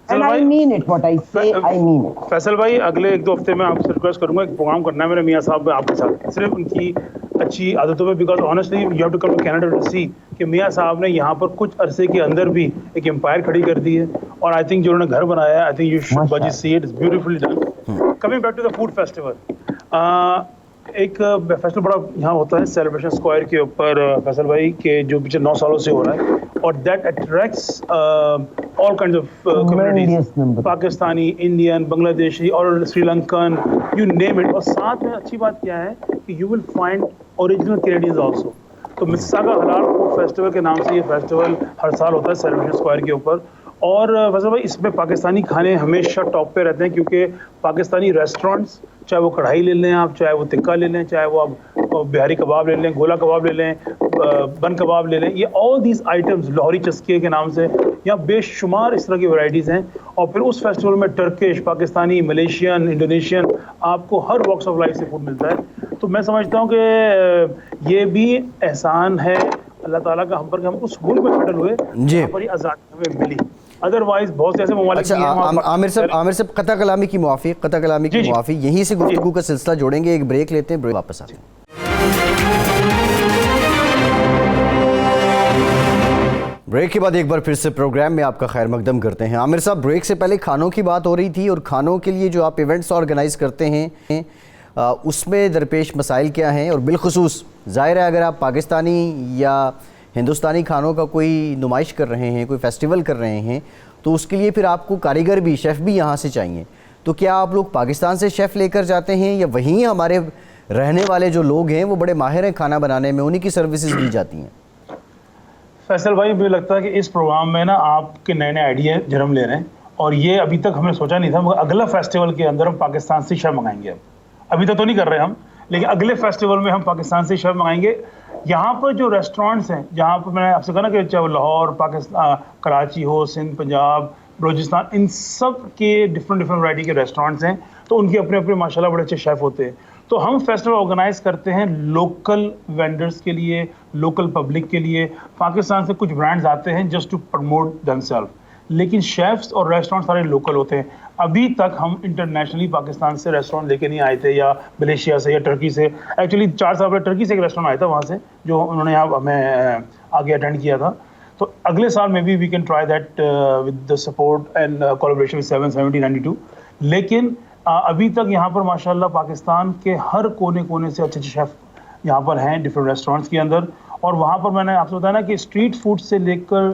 And I mean it, what I say, I mean it. Faisal भाई अगले 1-2 हफ्ते में आपसे रिक्वेस्ट करूंगा, एक प्रोग्राम करना है मेरे मियाँ साहब आपके साथ, सिर्फ उनकी अच्छी आदतों पे, because honestly you have to come to Canada to see कि मियाँ साहब ने यहाँ पर कुछ अरसे के अंदर भी एक एम्पायर खड़ी कर दी है, और आई थिंक जो उन्होंने घर बनाया है, आई थिंक यू शुड बाजी see it, it's beautifully done. Coming back to the food festival, एक फेस्टिवल बड़ा यहाँ होता है सेलिब्रेशन स्क्वायर के ऊपर फैसल भाई, के जो पिछले 9 सालों से हो रहा है, और that attracts all kinds of communities, Pakistani, Indian, Bangladeshi और श्रीलंकन, यू नेम इट। और साथ में अच्छी बात क्या है कि you will find original Canadians also. तो मिसिसागा हलाल फूड फेस्टिवल के नाम से ये फेस्टिवल हर साल होता है सेलिब्रेशन स्क्वायर के ऊपर, और फैसल भाई इसमें पाकिस्तानी खाने हमेशा टॉप पे रहते हैं, क्योंकि पाकिस्तानी रेस्टोरेंट्स, चाहे वो कढ़ाई ले लें आप, चाहे वो टिक्का ले लें, चाहे वो आप बिहारी कबाब ले लें, गोला कबाब ले लें, बन कबाब ले लें, ये ऑल दीज आइटम्स लाहौरी चस्के के नाम से यहाँ बेशुमार इस तरह की वैरायटीज़ हैं। और फिर उस फेस्टिवल में टर्किश, पाकिस्तानी, मलेशियन, इंडोनेशियन, आपको हर वॉक्स ऑफ लाइफ से फूड मिलता है। तो मैं समझता हूँ कि ये भी एहसान है अल्लाह ताला का हम पर कि हम उस मुल्क में सेटल हुए जहाँ पर आज़ादी हमें मिली। अदरवाइज बहुत से ऐसे ममालिक। अच्छा आमिर साहब कता कलामी की मुआफ़ी यहीं से गुफ्तगू का सिलसिला जोड़ेंगे, एक ब्रेक लेते हैं, ब्रेक वापस आते हैं। ब्रेक के बाद एक बार फिर से प्रोग्राम में आपका खैर मकदम करते हैं। आमिर साहब, ब्रेक से पहले खानों की बात हो रही थी, और खानों के लिए जो आप इवेंट्स ऑर्गेनाइज़ करते हैं उसमें दरपेश मसाइल क्या हैं, और बिलखुसूस ज़ाहिर है अगर आप पाकिस्तानी या हिंदुस्तानी खानों का कोई नुमाइश कर रहे हैं, कोई फेस्टिवल कर रहे हैं, तो उसके लिए फिर आपको कारीगर भी, शेफ़ भी यहाँ से चाहिए। तो क्या आप लोग पाकिस्तान से शेफ़ लेकर जाते हैं, या वहीं हमारे रहने वाले जो लोग हैं वो बड़े माहिर हैं खाना बनाने में, उन्हीं की सर्विसेज दी जाती हैं? फैसल भाई मुझे लगता है कि इस प्रोग्राम में ना आपके नए नए आइडिया जन्म ले रहे हैं, और ये अभी तक हमने सोचा नहीं था, मगर अगला फेस्टिवल के अंदर हम पाकिस्तान से शेफ़ मंगाएंगे। अभी तक तो नहीं कर रहे हम, लेकिन अगले फेस्टिवल में हम पाकिस्तान से शेफ़ मंगाएंगे। यहाँ पर जो रेस्टोरेंट्स हैं, जहाँ पर मैंने आपसे कहा ना कि चाहे लाहौर, पाकिस्तान, कराची हो, सिंध, पंजाब, बलूचिस्तान, इन सब के डिफरेंट वैरायटी के रेस्टोरेंट्स हैं, तो उनके अपने अपने माशाल्लाह बड़े अच्छे शेफ़ होते हैं। तो हम फेस्टिवल ऑर्गेनाइज करते हैं लोकल वेंडर्स के लिए, लोकल पब्लिक के लिए। पाकिस्तान से कुछ ब्रांड्स आते हैं जस्ट टू प्रमोट देमसेल्फ, लेकिन शेफ्स और रेस्टोरेंट सारे लोकल होते हैं। अभी तक हम इंटरनेशनली पाकिस्तान से रेस्टोरेंट लेके नहीं आए थे, या मलेशिया से या टर्की से। एक्चुअली 4 साल पहले टर्की से एक रेस्टोरेंट आया था वहाँ से, जो उन्होंने यहाँ हमें आगे अटेंड किया था। तो अगले साल में भी we can try that with the support and collaboration with 77092। लेकिन अभी तक यहाँ पर माशाल्लाह पाकिस्तान के हर कोने कोने से अच्छे अच्छे शेफ़ यहाँ पर हैं डिफरेंट रेस्टोरेंट्स के अंदर, اور وہاں پر میں نے آپ سے بتایا نا کہ اسٹریٹ فوڈ سے لے کر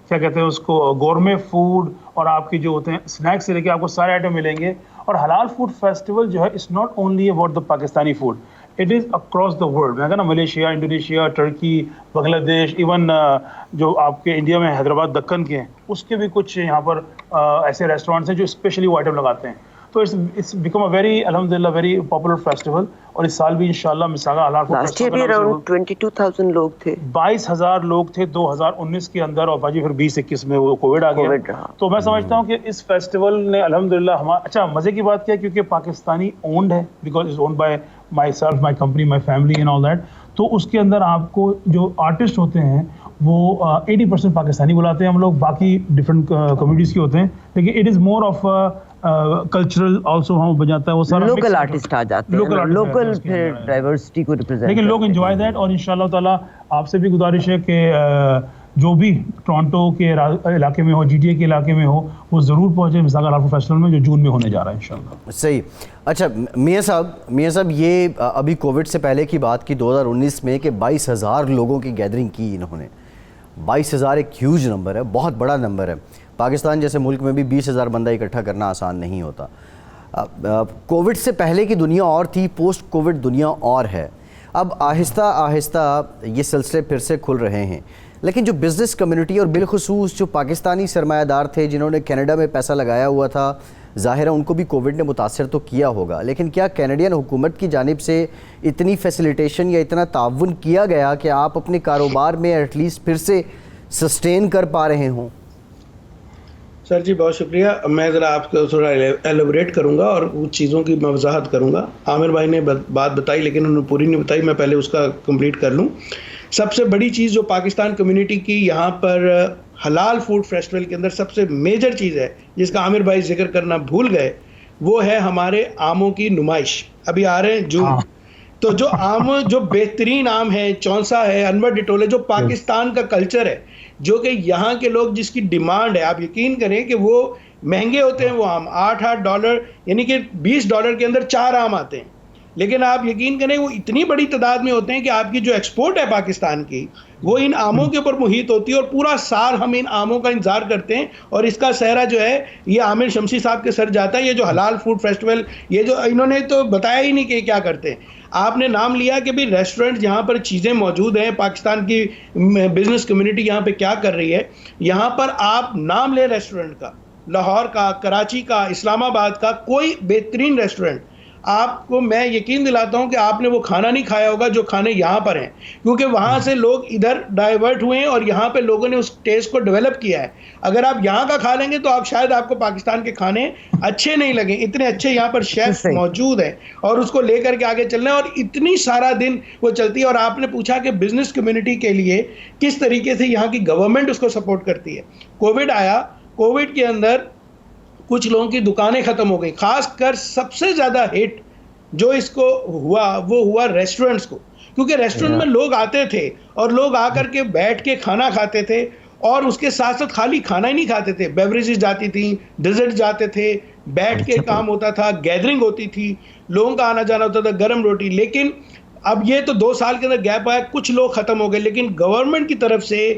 کیا کہتے ہیں اس کو گورمے فوڈ اور آپ کی جو ہوتے ہیں اسنیکس سے لے کے آپ کو سارے آئٹم ملیں گے. اور حلال فوڈ فیسٹیول جو ہے it's not only about the Pakistani food, it is across the world. میں کہا نا ملیشیا, انڈونیشیا, ٹرکی, بنگلہ دیش, ایون جو آپ کے انڈیا میں حیدرآباد دکن کے ہیں اس کے بھی کچھ یہاں پر ایسے ریسٹورینٹس ہیں جو اسپیشلی وہ آئٹم لگاتے ہیں. تو اٹس بیکم اے ویری الحمدللہ ویری پاپولر فیسٹیول. اور اس سال بھی انشاءاللہ مساگا حلال فوڈ لاسٹ ایئر بھی اراؤنڈ 22,000 لوگ تھے, 22,000 لوگ تھے 2019 کے اندر, اور باجی پھر 2021 میں وہ کووڈ آ گیا. تو میں سمجھتا ہوں کہ اس فیسٹیول نے الحمدللہ اچھا مزے کی بات کیا کیونکہ پاکستانی اونڈ ہے, because it's owned by myself, my company, my family and all that. تو اس کے اندر آپ کو جو آرٹسٹ ہوتے ہیں وہ 80% پاکستانی بلاتے ہیں ہم لوگ, باقی ڈفرینٹ کمیونٹیز کے ہوتے ہیں, لیکن it is more of cultural also ہم بجاتا ہے وہ سارا لوکل آرٹسٹ آ جاتے ہیں, لوکل پھر ڈائیورسٹی کو ریپرزینٹ, لیکن لوگ انجوائے دیٹ. اور انشاءاللہ تعالیٰ آپ سے بھی گزارش ہے کہ جو بھی ٹورانٹو کے علاقے میں ہو, جی ٹی اے کے علاقے میں ہو, وہ ضرور پہنچے مساگا حلال فوڈ فیسٹیول میں جو جون میں ہونے جا رہا ہے انشاءاللہ. صحیح. اچھا میاں صاحب یہ ابھی کووڈ سے پہلے کی بات کی 2019 میں کہ 22,000 لوگوں کی گیدرنگ کی انہوں نے. 22,000 ایک ہیوج نمبر ہے, بہت بڑا نمبر ہے. پاکستان جیسے ملک میں بھی 20,000 بندہ اکٹھا کرنا آسان نہیں ہوتا. کووڈ سے پہلے کی دنیا اور تھی, پوسٹ کووڈ دنیا اور ہے. اب آہستہ آہستہ یہ سلسلے پھر سے کھل رہے ہیں, لیکن جو بزنس کمیونٹی اور بالخصوص جو پاکستانی سرمایہ دار تھے جنہوں نے کینیڈا میں پیسہ لگایا ہوا تھا, ظاہر ہے ان کو بھی کووڈ نے متاثر تو کیا ہوگا, لیکن کیا کینیڈین حکومت کی جانب سے اتنی فیسیلیٹیشن یا اتنا تعاون کیا گیا کہ آپ اپنے کاروبار میں ایٹ لیسٹ پھر سے سسٹین کر پا رہے ہوں؟ سر جی بہت شکریہ. میں ذرا آپ کو تھوڑا ایلیبریٹ کروں گا اور کچھ چیزوں کی میں وضاحت کروں گا. عامر بھائی نے بات بتائی لیکن انہوں نے پوری نہیں بتائی, میں پہلے اس کا کمپلیٹ کر لوں. سب سے بڑی چیز جو پاکستان کمیونٹی کی یہاں پر حلال فوڈ فیسٹیول کے اندر سب سے میجر چیز ہے جس کا عامر بھائی ذکر کرنا بھول گئے, وہ ہے ہمارے آموں کی نمائش. ابھی آ رہے ہیں جون, تو جو آم, جو بہترین آم ہے, چونسا ہے, انور ڈٹول ہے, جو پاکستان کا کلچر ہے, جو کہ یہاں کے لوگ جس کی ڈیمانڈ ہے, آپ یقین کریں کہ وہ مہنگے ہوتے ہیں وہ آم, $8 یعنی کہ $20 کے اندر 4 آم آتے ہیں, لیکن آپ یقین کریں وہ اتنی بڑی تعداد میں ہوتے ہیں کہ آپ کی جو ایکسپورٹ ہے پاکستان کی وہ ان آموں کے اوپر محیط ہوتی ہے, اور پورا سال ہم ان آموں کا انتظار کرتے ہیں. اور اس کا سہرا جو ہے یہ عامر شمسی صاحب کے سر جاتا ہے. یہ جو حلال فوڈ فیسٹیول, یہ جو انہوں نے تو بتایا ہی نہیں کہ کیا کرتے ہیں. آپ نے نام لیا کہ بھی ریسٹورنٹ جہاں پر چیزیں موجود ہیں, پاکستان کی بزنس کمیونٹی یہاں پہ کیا کر رہی ہے. یہاں پر آپ نام لیں ریسٹورنٹ کا, لاہور کا, کراچی کا, اسلام آباد کا, کوئی بہترین ریسٹورنٹ آپ کو میں یقین دلاتا ہوں کہ آپ نے وہ کھانا نہیں کھایا ہوگا جو کھانے یہاں پر ہیں, کیونکہ وہاں سے لوگ ادھر ڈائیورٹ ہوئے ہیں اور یہاں پہ لوگوں نے اس ٹیسٹ کو ڈیولپ کیا ہے. اگر آپ یہاں کا کھا لیں گے تو آپ شاید آپ کو پاکستان کے کھانے اچھے نہیں لگیں, اتنے اچھے یہاں پر شیف موجود ہیں اور اس کو لے کر کے آگے چلنا ہے, اور اتنی سارا دن وہ چلتی ہے. اور آپ نے پوچھا کہ بزنس کمیونٹی کے لیے کس طریقے سے یہاں کی گورنمنٹ اس کو سپورٹ کرتی ہے. کووڈ آیا, کووڈ کے اندر کچھ لوگوں کی دکانیں ختم ہو گئی, خاص کر سب سے زیادہ ہٹ جو اس کو ہوا وہ ہوا ریسٹورنٹس کو, کیونکہ ریسٹورنٹ میں لوگ آتے تھے اور لوگ آ کر کے بیٹھ کے کھانا کھاتے تھے, اور اس کے ساتھ ساتھ خالی کھانا ہی نہیں کھاتے تھے, بیوریجز جاتی تھیں, ڈیزرٹ جاتے تھے, بیٹھ کے کام ہوتا تھا, گیدرنگ ہوتی تھی, لوگوں کا آنا جانا ہوتا تھا, گرم روٹی. لیکن اب یہ تو 2 سال کے اندر گیپ آیا, کچھ لوگ ختم ہو گئے, لیکن گورنمنٹ کی طرف سے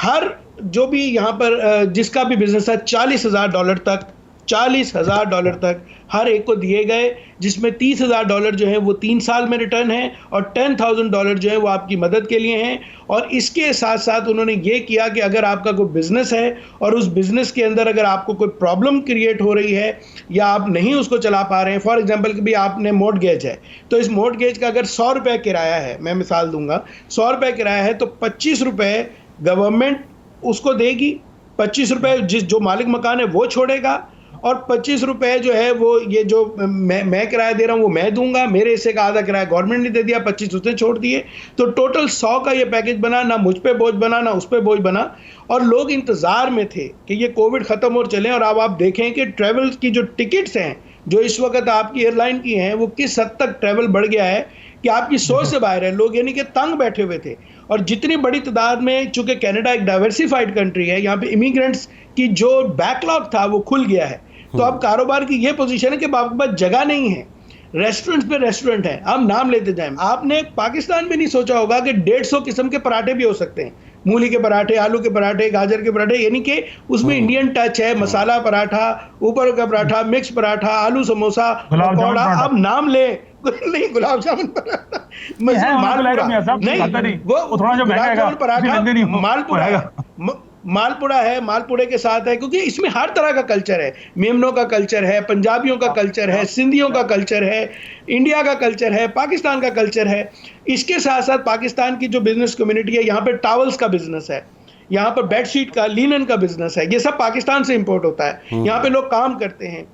ہر جو بھی یہاں پر جس کا بھی بزنس ہے $40,000 تک $40,000 تک ہر ایک کو دیے گئے, جس میں $30,000 جو ہے وہ 3 سال میں ریٹرن ہیں, اور $10,000 جو ہے وہ آپ کی مدد کے لیے ہیں. اور اس کے ساتھ ساتھ انہوں نے یہ کیا کہ اگر آپ کا کوئی بزنس ہے اور اس بزنس کے اندر اگر آپ کو کوئی پرابلم کریٹ ہو رہی ہے یا آپ نہیں اس کو چلا پا رہے ہیں, فار ایگزامپل کہ بھی آپ نے مورٹگیج ہے, تو اس مورٹگیج کا اگر $100 کرایہ ہے, میں مثال دوں گا, $100 کرایہ ہے, تو $25 گورنمنٹ اس کو دے گی, $25 جو مالک مکان ہے وہ چھوڑے گا, اور $25 جو ہے وہ یہ جو میں کرایہ دے رہا ہوں وہ میں دوں گا, میرے حصے کا آدھا کرایہ گورنمنٹ نے دے دیا, 25 اس نے چھوڑ دیے. تو ٹوٹل 100 کا یہ پیکج بنا, نہ مجھ پہ بوجھ بنا نہ اس پہ بوجھ بنا. اور لوگ انتظار میں تھے کہ یہ کووڈ ختم اور چلیں. اور اب آپ دیکھیں کہ ٹریول کی جو ٹکٹس ہیں جو اس وقت آپ کی ایئر لائن کی ہیں, وہ کس حد تک ٹریول بڑھ گیا ہے کہ آپ کی سوچ سے باہر ہے. لوگ یعنی کہ تنگ بیٹھے ہوئے تھے, اور جتنی بڑی تعداد میں, چونکہ کینیڈا ایک ڈائیورسیفائڈ کنٹری ہے, یہاں پہ امیگرینٹس کی جو بیک لاگ تھا وہ کھل گیا ہے. تو اب کاروبار کی یہ پوزیشن ہے کہ آپ کے پاس جگہ نہیں ہے, रेस्टोरेंट्स पे रेस्टोरेंट है, हम नाम लेते जाएं। आपने पाकिस्तान में नहीं सोचा होगा कि 150 किस्म के पराठे भी हो सकते हैं, मूली के पराठे, आलू के पराठे, गाजर के पराठे, यानी कि उसमें इंडियन टच है, मसाला पराठा, ऊपर का पराठा, मिक्स पराठा, आलू समोसा, पकौड़ा, आप नाम ले नहीं, गुलाब जामुन पराठा, मालपुड़ा है, मालपुड़े के साथ है, क्योंकि इसमें हर तरह का कल्चर है, मेमनों का कल्चर है, पंजाबियों का कल्चर है, सिंधियों का कल्चर है, इंडिया का कल्चर है, पाकिस्तान का कल्चर है। इसके साथ साथ पाकिस्तान की जो बिजनेस कम्युनिटी है, यहाँ पे टॉवल्स का बिजनेस है, यहाँ पर बेडशीट का, लिनन का बिजनेस है, ये सब पाकिस्तान से इंपोर्ट होता है। यहाँ पे लोग काम करते हैं,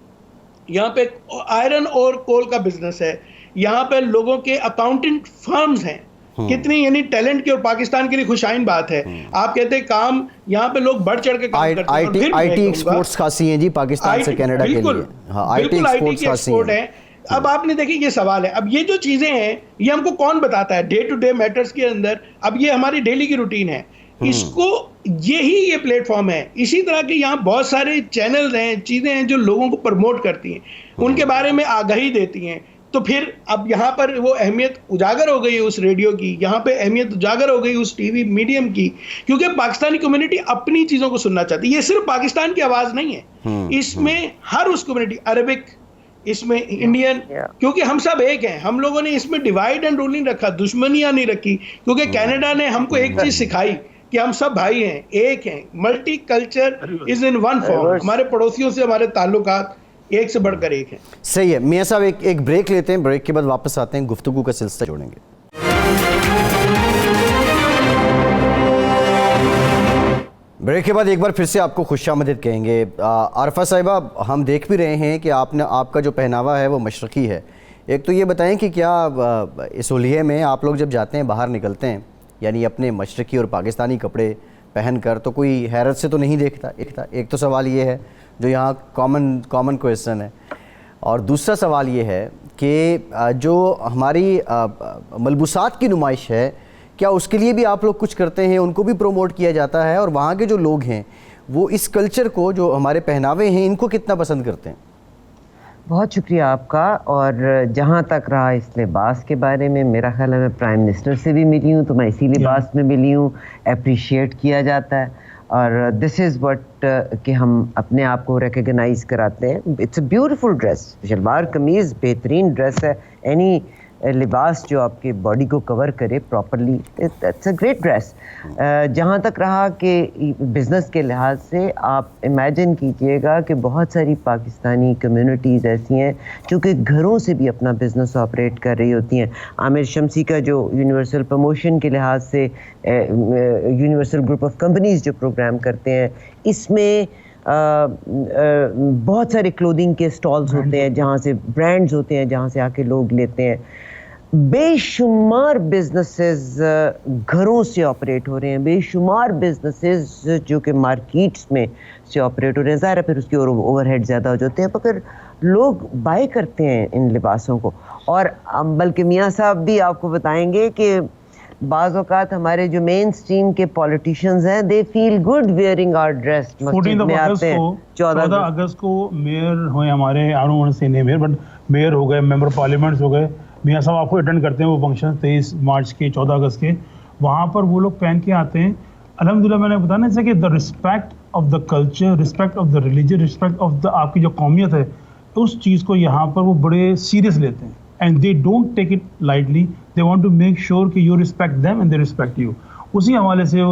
यहाँ पे आयरन और कोल का बिजनेस है, यहाँ पे लोगों के अकाउंटेंट फर्म्स हैं, कितनी यानी टैलेंट की और पाकिस्तान के लिए खुशाइन बात है। आप कहते हैं काम, यहाँ पे लोग बढ़ चढ़ के काम करते हैं। आईटी एक्सपोर्ट्स खासी हैं जी पाकिस्तान से कनाडा के लिए। हाँ, आईटी एक्सपोर्ट है। अब आपने देखिए ये सवाल है, अब ये जो चीजें हैं ये हमको कौन बताता है डे टू डे मैटर्स के अंदर, अब ये हमारी डेली की रूटीन है, इसको यही ये प्लेटफॉर्म है। इसी तरह के यहाँ बहुत सारे चैनल्स हैं, चीजें हैं जो लोगों को प्रमोट करती हैं, उनके बारे में आगाही देती हैं। तो फिर अब यहाँ पर वो अहमियत उजागर हो गई उस रेडियो की, यहाँ पे अहमियत उजागर हो गई उस टीवी मीडियम की, क्योंकि पाकिस्तानी कम्युनिटी अपनी चीज़ों को सुनना चाहती है। ये सिर्फ पाकिस्तान की आवाज़ नहीं है, इसमें हर उस कम्युनिटी, अरबिक, इसमें इंडियन, क्योंकि हम सब एक हैं। हम लोगों ने इसमें डिवाइड एंड रूल नहीं रखा, दुश्मनियाँ नहीं रखी, क्योंकि कनाडा ने हमको एक चीज़ सिखाई कि हम सब भाई हैं, एक हैं। Multi culture is in one form. हमारे पड़ोसियों से हमारे ताल्लुकात एक से बढ़कर एक है। सही है मियां साहब, एक ब्रेक लेते हैं, ब्रेक के बाद वापस आते हैं, गुफ्तगू का सिलसिला जोड़ेंगे। ब्रेक के बाद एक बार फिर से आपको खुशामदीद कहेंगे। आरफा साहिबा, हम देख भी रहे हैं कि आपका जो पहनावा है वो मशरक़ी है। एक तो ये बताएं कि क्या इस होलिये में आप लोग जब जाते हैं, बाहर निकलते हैं, यानी अपने मशरक़ी और पाकिस्तानी कपड़े पहन कर, तो कोई हैरत से तो नहीं देखता? एक तो सवाल ये है जो यहाँ कॉमन क्वेश्चन है, और दूसरा सवाल ये है कि जो हमारी मलबूसात की नुमाइश है, क्या उसके लिए भी आप लोग कुछ करते हैं? उनको भी प्रोमोट किया जाता है? और वहाँ के जो लोग हैं वो इस कल्चर को, जो हमारे पहनावे हैं, इनको कितना पसंद करते हैं? बहुत शुक्रिया आपका। और जहाँ तक रहा इस लिबास के बारे में, मेरा ख्याल है मैं प्राइम मिनिस्टर से भी मिली हूँ, तो मैं इसी लिबास में मिली हूँ, अप्रिशिएट किया जाता है। और दिस इज़ व्हाट कि हम अपने आप को रिकग्नाइज कराते हैं। It's a beautiful dress, shalwar kameez बेहतरीन ड्रेस है। एनी लिबास जो आपके बॉडी को कवर करे properly, it's a great dress. जहाँ तक रहा कि बिज़नेस के लिहाज से, आप इमेजिन कीजिएगा कि बहुत सारी पाकिस्तानी कम्युनिटीज़ ऐसी हैं जो कि घरों से भी अपना बिज़नेस ऑपरेट कर रही होती हैं। आमिर शमसी का जो यूनिवर्सल प्रमोशन के लिहाज से यूनिवर्सल ग्रुप ऑफ कंपनीज़ जो प्रोग्राम करते हैं, इसमें बहुत सारे क्लोथिंग के स्टॉल्स होते हैं, जहाँ से ब्रांड्स होते हैं, जहाँ से आके लोग लेते हैं। बेशुमार बिजनेसेस घरों से ऑपरेट हो रहे हैं, बेशुमार बिजनेसेस जो कि मार्केट्स में से ऑपरेट हो रहे हैं। ज़ाहिर है फिर उसके ओवरहेड ज़्यादा हो जाते हैं, मगर लोग बाय करते हैं इन लिबासों को। और बल्कि मियाँ साहब भी आपको बताएंगे कि बाज़ औक़ात हमारे जो मेन स्ट्रीम के पॉलिटिशियंस हैं, they feel good wearing our dress. 14 अगस्त को मेयर हुए हमारे, I don't want to say name here, but mayor हो गए, मेंबर पार्लियामेंट्स हो गए। मियाँ साहब आपको अटेंड करते हैं वो फंक्शन 23 मार्च के, 14 अगस्त के, वहाँ पर वो लोग पहन के आते हैं। अल्हम्दुलिल्लाह, मैंने बताना चाहिए कि the respect of the culture, respect of the religion, respect of the आपकी जो कौमियत है, उस चीज़ को यहाँ पर वो बड़े सीरियस लेते हैं। And they don't take it lightly, they want to make sure कि you respect them and they respect you. उसी हवाले से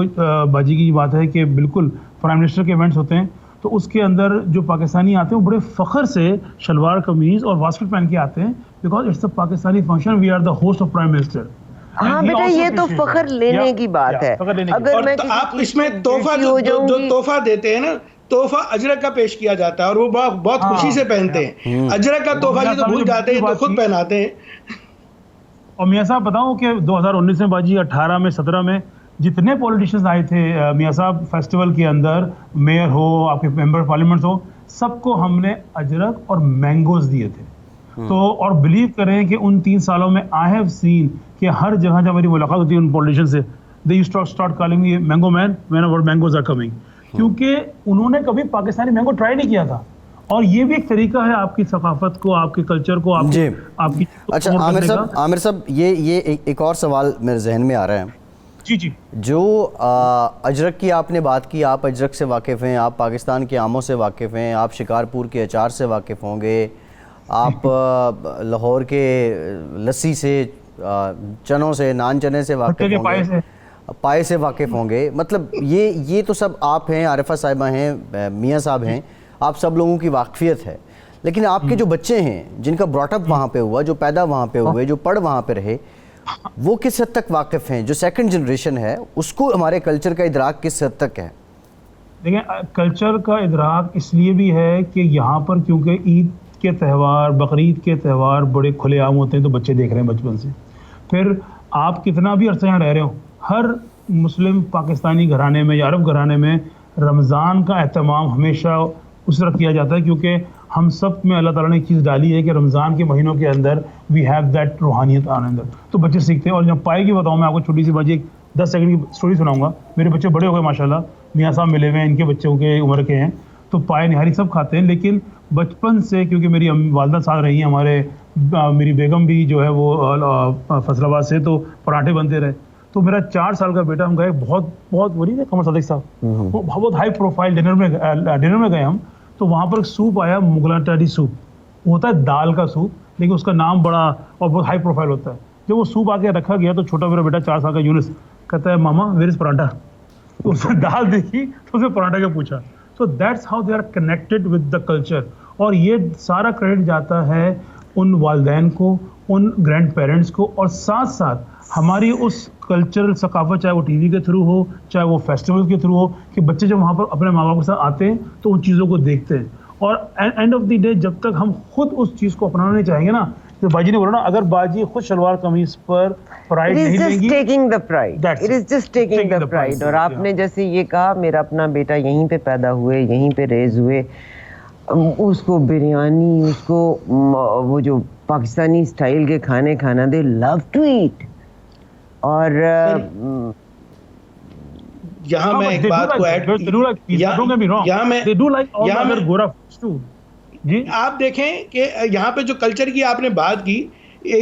बाजी की बात है कि बिल्कुल प्राइम मिनिस्टर के इवेंट्स होते हैं, तो उसके अंदर जो पाकिस्तानी आते हैं वो बड़े फ़ख्र से शलवार कमीज़ और वास्कट पहन के आते हैं, because it's a Pakistani function, we are the host of prime minister. हाँ बेटा, ये तो फख्र लेने की बात है। अगर मैं आप इसमें तोहफा जो तोहफा देते हैं ना, तोहफा अजरक का पेश किया जाता है और वो बहुत खुशी से पहनते हैं। अजरक का तोहफा जी तो भूल जाते हैं, तो खुद पहनाते हैं। और मियाँ साहब बताऊँ कि 2019 में बाजी, 18 में, 17 में जितने पॉलिटिशियंस आए थे मियाँ साहब फेस्टिवल के अंदर, मेयर हो, आपके मेंबर पार्लियामेंट्स हो, सबको हमने अजरक और मैंगोज दिए थे। तो और बिलीव करें कि उन 3 सालों में आई हैव सीन कि हर जगह जब मेरी मुलाकात होती है उन पॉलिटिशियंस से, they used to start calling me mango man whenever mangoes are coming, क्योंकि उन्होंने कभी पाकिस्तानी मैंगो ट्राई नहीं किया था। اور یہ بھی ایک طریقہ ہے آپ کی ثقافت کو, آپ کے کلچر کو, آپ جی. آپ کی. اچھا عامر صاحب یہ ایک اور سوال میرے ذہن میں آ رہا ہے. جی جو اجرک کی آپ نے بات کی, آپ اجرک سے واقف ہیں, آپ پاکستان کے آموں سے واقف ہیں, آپ شکارپور کے اچار سے واقف ہوں گے, آپ لاہور کے لسی سے, چنوں سے, نان چنے سے واقف ہوں گے, پائے سے واقف ہوں گے. مطلب یہ تو سب آپ ہیں, عارفہ صاحبہ ہیں, میاں صاحب ہیں, آپ سب لوگوں کی واقفیت ہے. لیکن آپ کے جو بچے ہیں جن کا براٹ اپ وہاں پہ ہوا, جو پیدا وہاں پہ ہوئے, جو پڑھ وہاں پہ رہے, وہ کس حد تک واقف ہیں؟ جو سیکنڈ جنریشن ہے اس کو ہمارے کلچر کا ادراک کس حد تک ہے؟ دیکھیں, کلچر کا ادراک اس لیے بھی ہے کہ یہاں پر کیونکہ عید کے تہوار, بقرعید کے تہوار بڑے کھلے عام ہوتے ہیں, تو بچے دیکھ رہے ہیں بچپن سے. پھر آپ کتنا بھی عرصہ یہاں رہ رہے ہو, ہر مسلم پاکستانی گھرانے میں یا عرب گھرانے میں رمضان کا اہتمام ہمیشہ اس طرح کیا جاتا ہے, کیونکہ ہم سب میں اللہ تعالیٰ نے ایک چیز ڈالی ہے کہ رمضان کے مہینوں کے اندر وی ہیو دیٹ روحانیت آنے اندر, تو بچے سیکھتے ہیں. اور جب پائے کی بتاؤں, میں آپ کو چھوٹی سی بات, 10 سیکنڈ کی اسٹوری سناؤں گا. میرے بچے بڑے ہو گئے ماشاءاللہ, میاں صاحب ملے ہوئے ہیں, ان کے بچوں کے عمر کے ہیں, تو پائے نہاری سب کھاتے ہیں. لیکن بچپن سے کیونکہ میری والدہ ساتھ رہی ہیں, ہمارے میری بیگم بھی جو ہے وہ فیصل آباد سے, تو پراٹھے بنتے رہے. تو میرا 4 سال کا بیٹا, ہم گئے بہت بڑی قمر صادق صاحب, وہ بہت ہائی پروفائل ڈنر میں گئے ہم, تو وہاں پر ایک سوپ آیا, مغلان ٹاڈی سوپ, وہ ہوتا ہے دال کا سوپ, لیکن اس کا نام بڑا اور بہت ہائی پروفائل ہوتا ہے. جب وہ سوپ آ کے رکھا گیا تو چھوٹا میرا بیٹا 4 سال کا یونس کہتا ہے, ماما ویئر از پراٹھا. تو اس نے دال دیکھی تو اسے پراٹھا کا پوچھا. So that's how they are connected with the culture. اور یہ سارا کریڈٹ جاتا ہے ان والدین کو, ان گرینڈ پیرنٹس کو, اور ساتھ ساتھ ہماری اس کلچرل ثقافت, چاہے وہ ٹی وی کے تھرو ہو, چاہے وہ فیسٹیول کے تھرو ہو, کہ بچے جب وہاں پر اپنے ماں باپ کے ساتھ آتے ہیں تو ان چیزوں کو دیکھتے ہیں. اور اینڈ آف دی ڈے جب تک ہم خود اس چیز کو اپنانا نہیں چاہیں گے نا, جو باجی نے بولا نا, اگر باجی خود شلوار قمیص پر پرائڈ نہیں لیں گی, it is just taking the pride. اور آپ نے جیسے یہ کہا, میرا اپنا بیٹا یہیں پہ پیدا ہوئے, یہیں پہ ریز ہوئے, اس کو بریانی, اس کو وہ جو پاکستانی اسٹائل کے کھانے کھانا, دے لو ٹو ایٹ. اور یہاں میں ایک بات کو ایڈ, آپ دیکھیں کہ یہاں پہ جو کلچر کی آپ نے بات کی,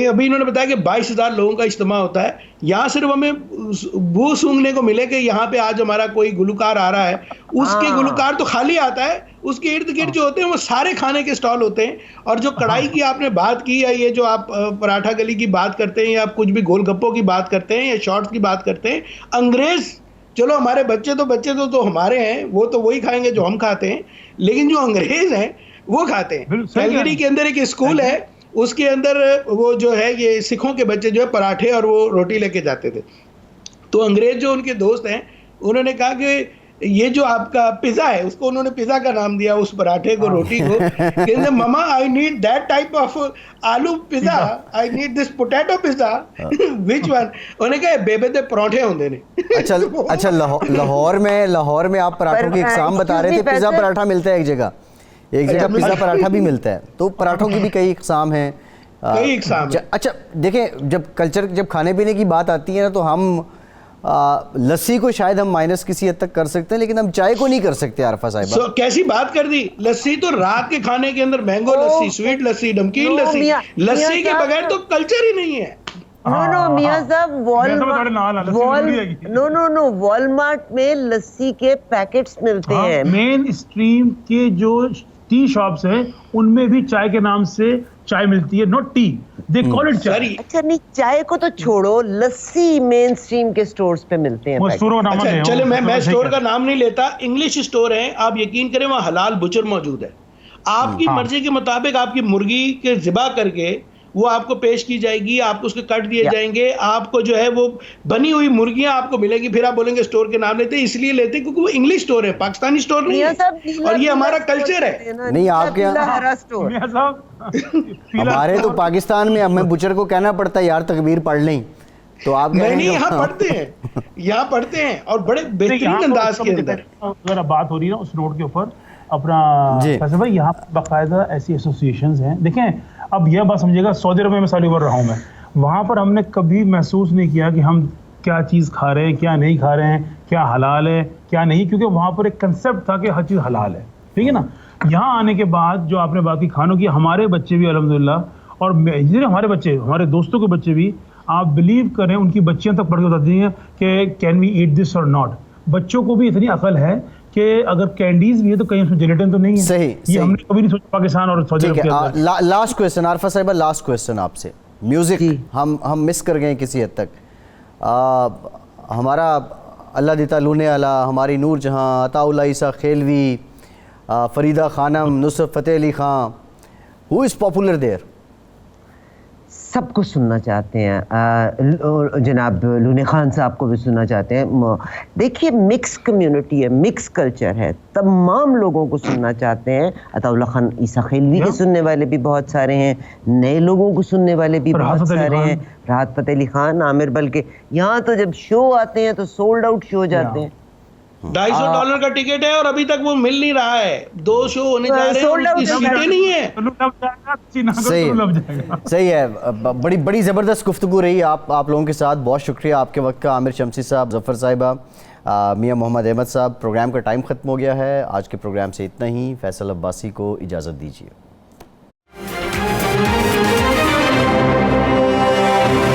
ابھی انہوں نے بتایا کہ 22,000 لوگوں کا اجتماع ہوتا ہے. یہاں صرف ہمیں بو سونگنے کو ملے کہ یہاں پہ آج ہمارا کوئی گلوکار آ رہا ہے, اس کے گلوکار تو خالی آتا ہے, اس کے ارد گرد جو ہوتے ہیں وہ سارے کھانے کے سٹال ہوتے ہیں. اور جو کڑھائی کی آپ نے بات کی, یا یہ جو آپ پراٹھا گلی کی بات کرتے ہیں, یا آپ کچھ بھی گول گپوں کی بات کرتے ہیں, یا شارٹس کی بات کرتے ہیں, انگریز, چلو ہمارے بچے تو ہمارے ہیں, وہ تو وہی کھائیں گے جو ہم کھاتے ہیں, لیکن جو انگریز ہیں وہ کھاتے ہیں. کیلگری کے اندر ایک اسکول ہے, اس کے اندر وہ جو ہے یہ سکھوں کے بچے جو ہے پراٹھے اور وہ روٹی لے کے جاتے تھے. تو انگریز جو ان کے دوست ہیں, انہوں نے کہا کہ یہ جو آپ کا پیزا ہے, اس کو انہوں نے پیزا کا نام دیا, اس پراٹھے کو, روٹی کو, کہتے مما I need that type of aloo pizza, I need this potato pizza, which one. انہوں نے کہا بے بے پراٹھے ہوندے نے. اچھا لاہور میں آپ پراٹھوں کی اقسام بتا رہے تھے, پیزا پراٹھا ملتا ہے ایک جگہ پیزا پراٹھا بھی ملتا ہے, تو پراٹھوں کی بھی کئی اقسام ہیں. اچھا دیکھیں, جب کھانے پینے کی بات آتی ہے نا, تو ہم لسی کو شاید ہم مائنس کسی حد تک کر سکتے ہیں, لیکن ہم چائے کو نہیں کر سکتے. عارفہ صاحبہ کیسی بات کر دی, لسی تو رات کے کھانے کے اندر, مینگو لسی, سویٹ لسی, نمکین لسی, لسی کے بغیر تو کلچر ہی نہیں ہے. نو میاں صاحب, والمارٹ میں لسی کے پیکٹس ملتے ہیں. مین اسٹریم کے جو ٹی شاپس ہیں ان میں بھی چائے کے نام سے چائے ملتی ہے, not tea, they call it chai. اچھا نہیں, چائے کو تو چھوڑو, لسی مین اسٹریم کے سٹورز پہ ملتے ہیں. چلے میں سٹور کا نام نہیں لیتا, انگلش سٹور ہیں, آپ یقین کریں وہاں حلال بچر موجود ہے. آپ کی مرضی کے مطابق آپ کی مرغی کے ذبح کر کے وہ آپ کو پیش کی جائے گی, آپ کو اس کے کٹ دیے جائیں گے, آپ کو جو ہے وہ بنی ہوئی مرغیاں آپ کو ملیں گی. پھر آپ بولیں گے اسٹور کے نام لیتے, اس لیے لیتے کیونکہ وہ انگلش اسٹور ہے, پاکستانی اسٹور نہیں ہے, اور یہ ہمارا کلچر ہے. نہیں آپ کے ہمارے تو پاکستان میں ہمیں بچر کو کہنا پڑتا ہے یار تکبیر پڑھ لیں, تو آپ نہیں یہاں پڑھتے ہیں اور بڑے بہترین انداز کے اندر. اگر بات ہو رہی ہے نا اس روڈ کے اوپر اپنا فیصل بھائی, یہاں باقاعدہ ایسی ایسوسیشنز ہیں. دیکھیں اب یہ بات سمجھے گا, سعودی عرب میں سالی بھر رہا ہوں میں, وہاں پر ہم نے کبھی محسوس نہیں کیا کہ ہم کیا چیز کھا رہے ہیں, کیا نہیں کھا رہے ہیں, کیا حلال ہے کیا نہیں, کیونکہ وہاں پر ایک کنسیپٹ تھا کہ ہر چیز حلال ہے, ٹھیک ہے نا. यहाँ आने के बाद जो आपने बाकी खानों की, हमारे बच्चे भी अल्हम्दुलिल्लाह, और हमारे बच्चे, हमारे दोस्तों के बच्चे भी, आप बिलीव करें उनकी बच्चियां तक पढ़ के बताती हैं कि कैन वी ईट दिस और नॉट। बच्चों को भी इतनी अकल है कि अगर कैंडीज भी है तो कहीं उसमें जेलेटिन तो नहीं है। सही, ये सही। हमने कभी नहीं सोचा पाकिस्तान और सऊदी अरब के अंदर। लास्ट क्वेश्चन आरफा साहिबा, लास्ट क्वेश्चन आपसे। म्यूज़िक हम मिस कर गए किसी हद तक। हमारा अल्लाह दिता लूने वाला, हमारी नूर जहाँ, अताउल्लाह ईसा Khelvi, Farida Khanum, Nusrat Fateh Ali Khan, who is popular there? सबको सुनना चाहते हैं, जनाब लूने खान साहब को भी सुनना चाहते हैं। देखिए मिक्स कम्युनिटी है, मिक्स कल्चर है, तमाम लोगों को सुनना चाहते हैं। अताउल्लाह खान ईसा खेलवी के सुनने वाले भी बहुत सारे हैं, नए लोगों को सुनने वाले भी बहुत सारे हैं, राहत फ़तेह अली खान, आमिर, बल्कि यहाँ तो जब शो आते हैं तो सोल्ड आउट शो जाते हैं। $250 का टिकट है और अभी तक वो मिल नहीं रहा है। 2 शो होने जा रहे हैं और उसकी सीटें नहीं है। सही है। बड़ी ज़बरदस्त गुफ्तगू रही आप लोगों के साथ। बहुत शुक्रिया आपके वक्त का। आमिर शमसी साहब, ज़फ़र साहिबा, मियां मोहम्मद अहमद साहब। प्रोग्राम का टाइम ख़त्म हो गया है। आज के प्रोग्राम से इतना ही। फैसल अब्बासी को इजाज़त दीजिए।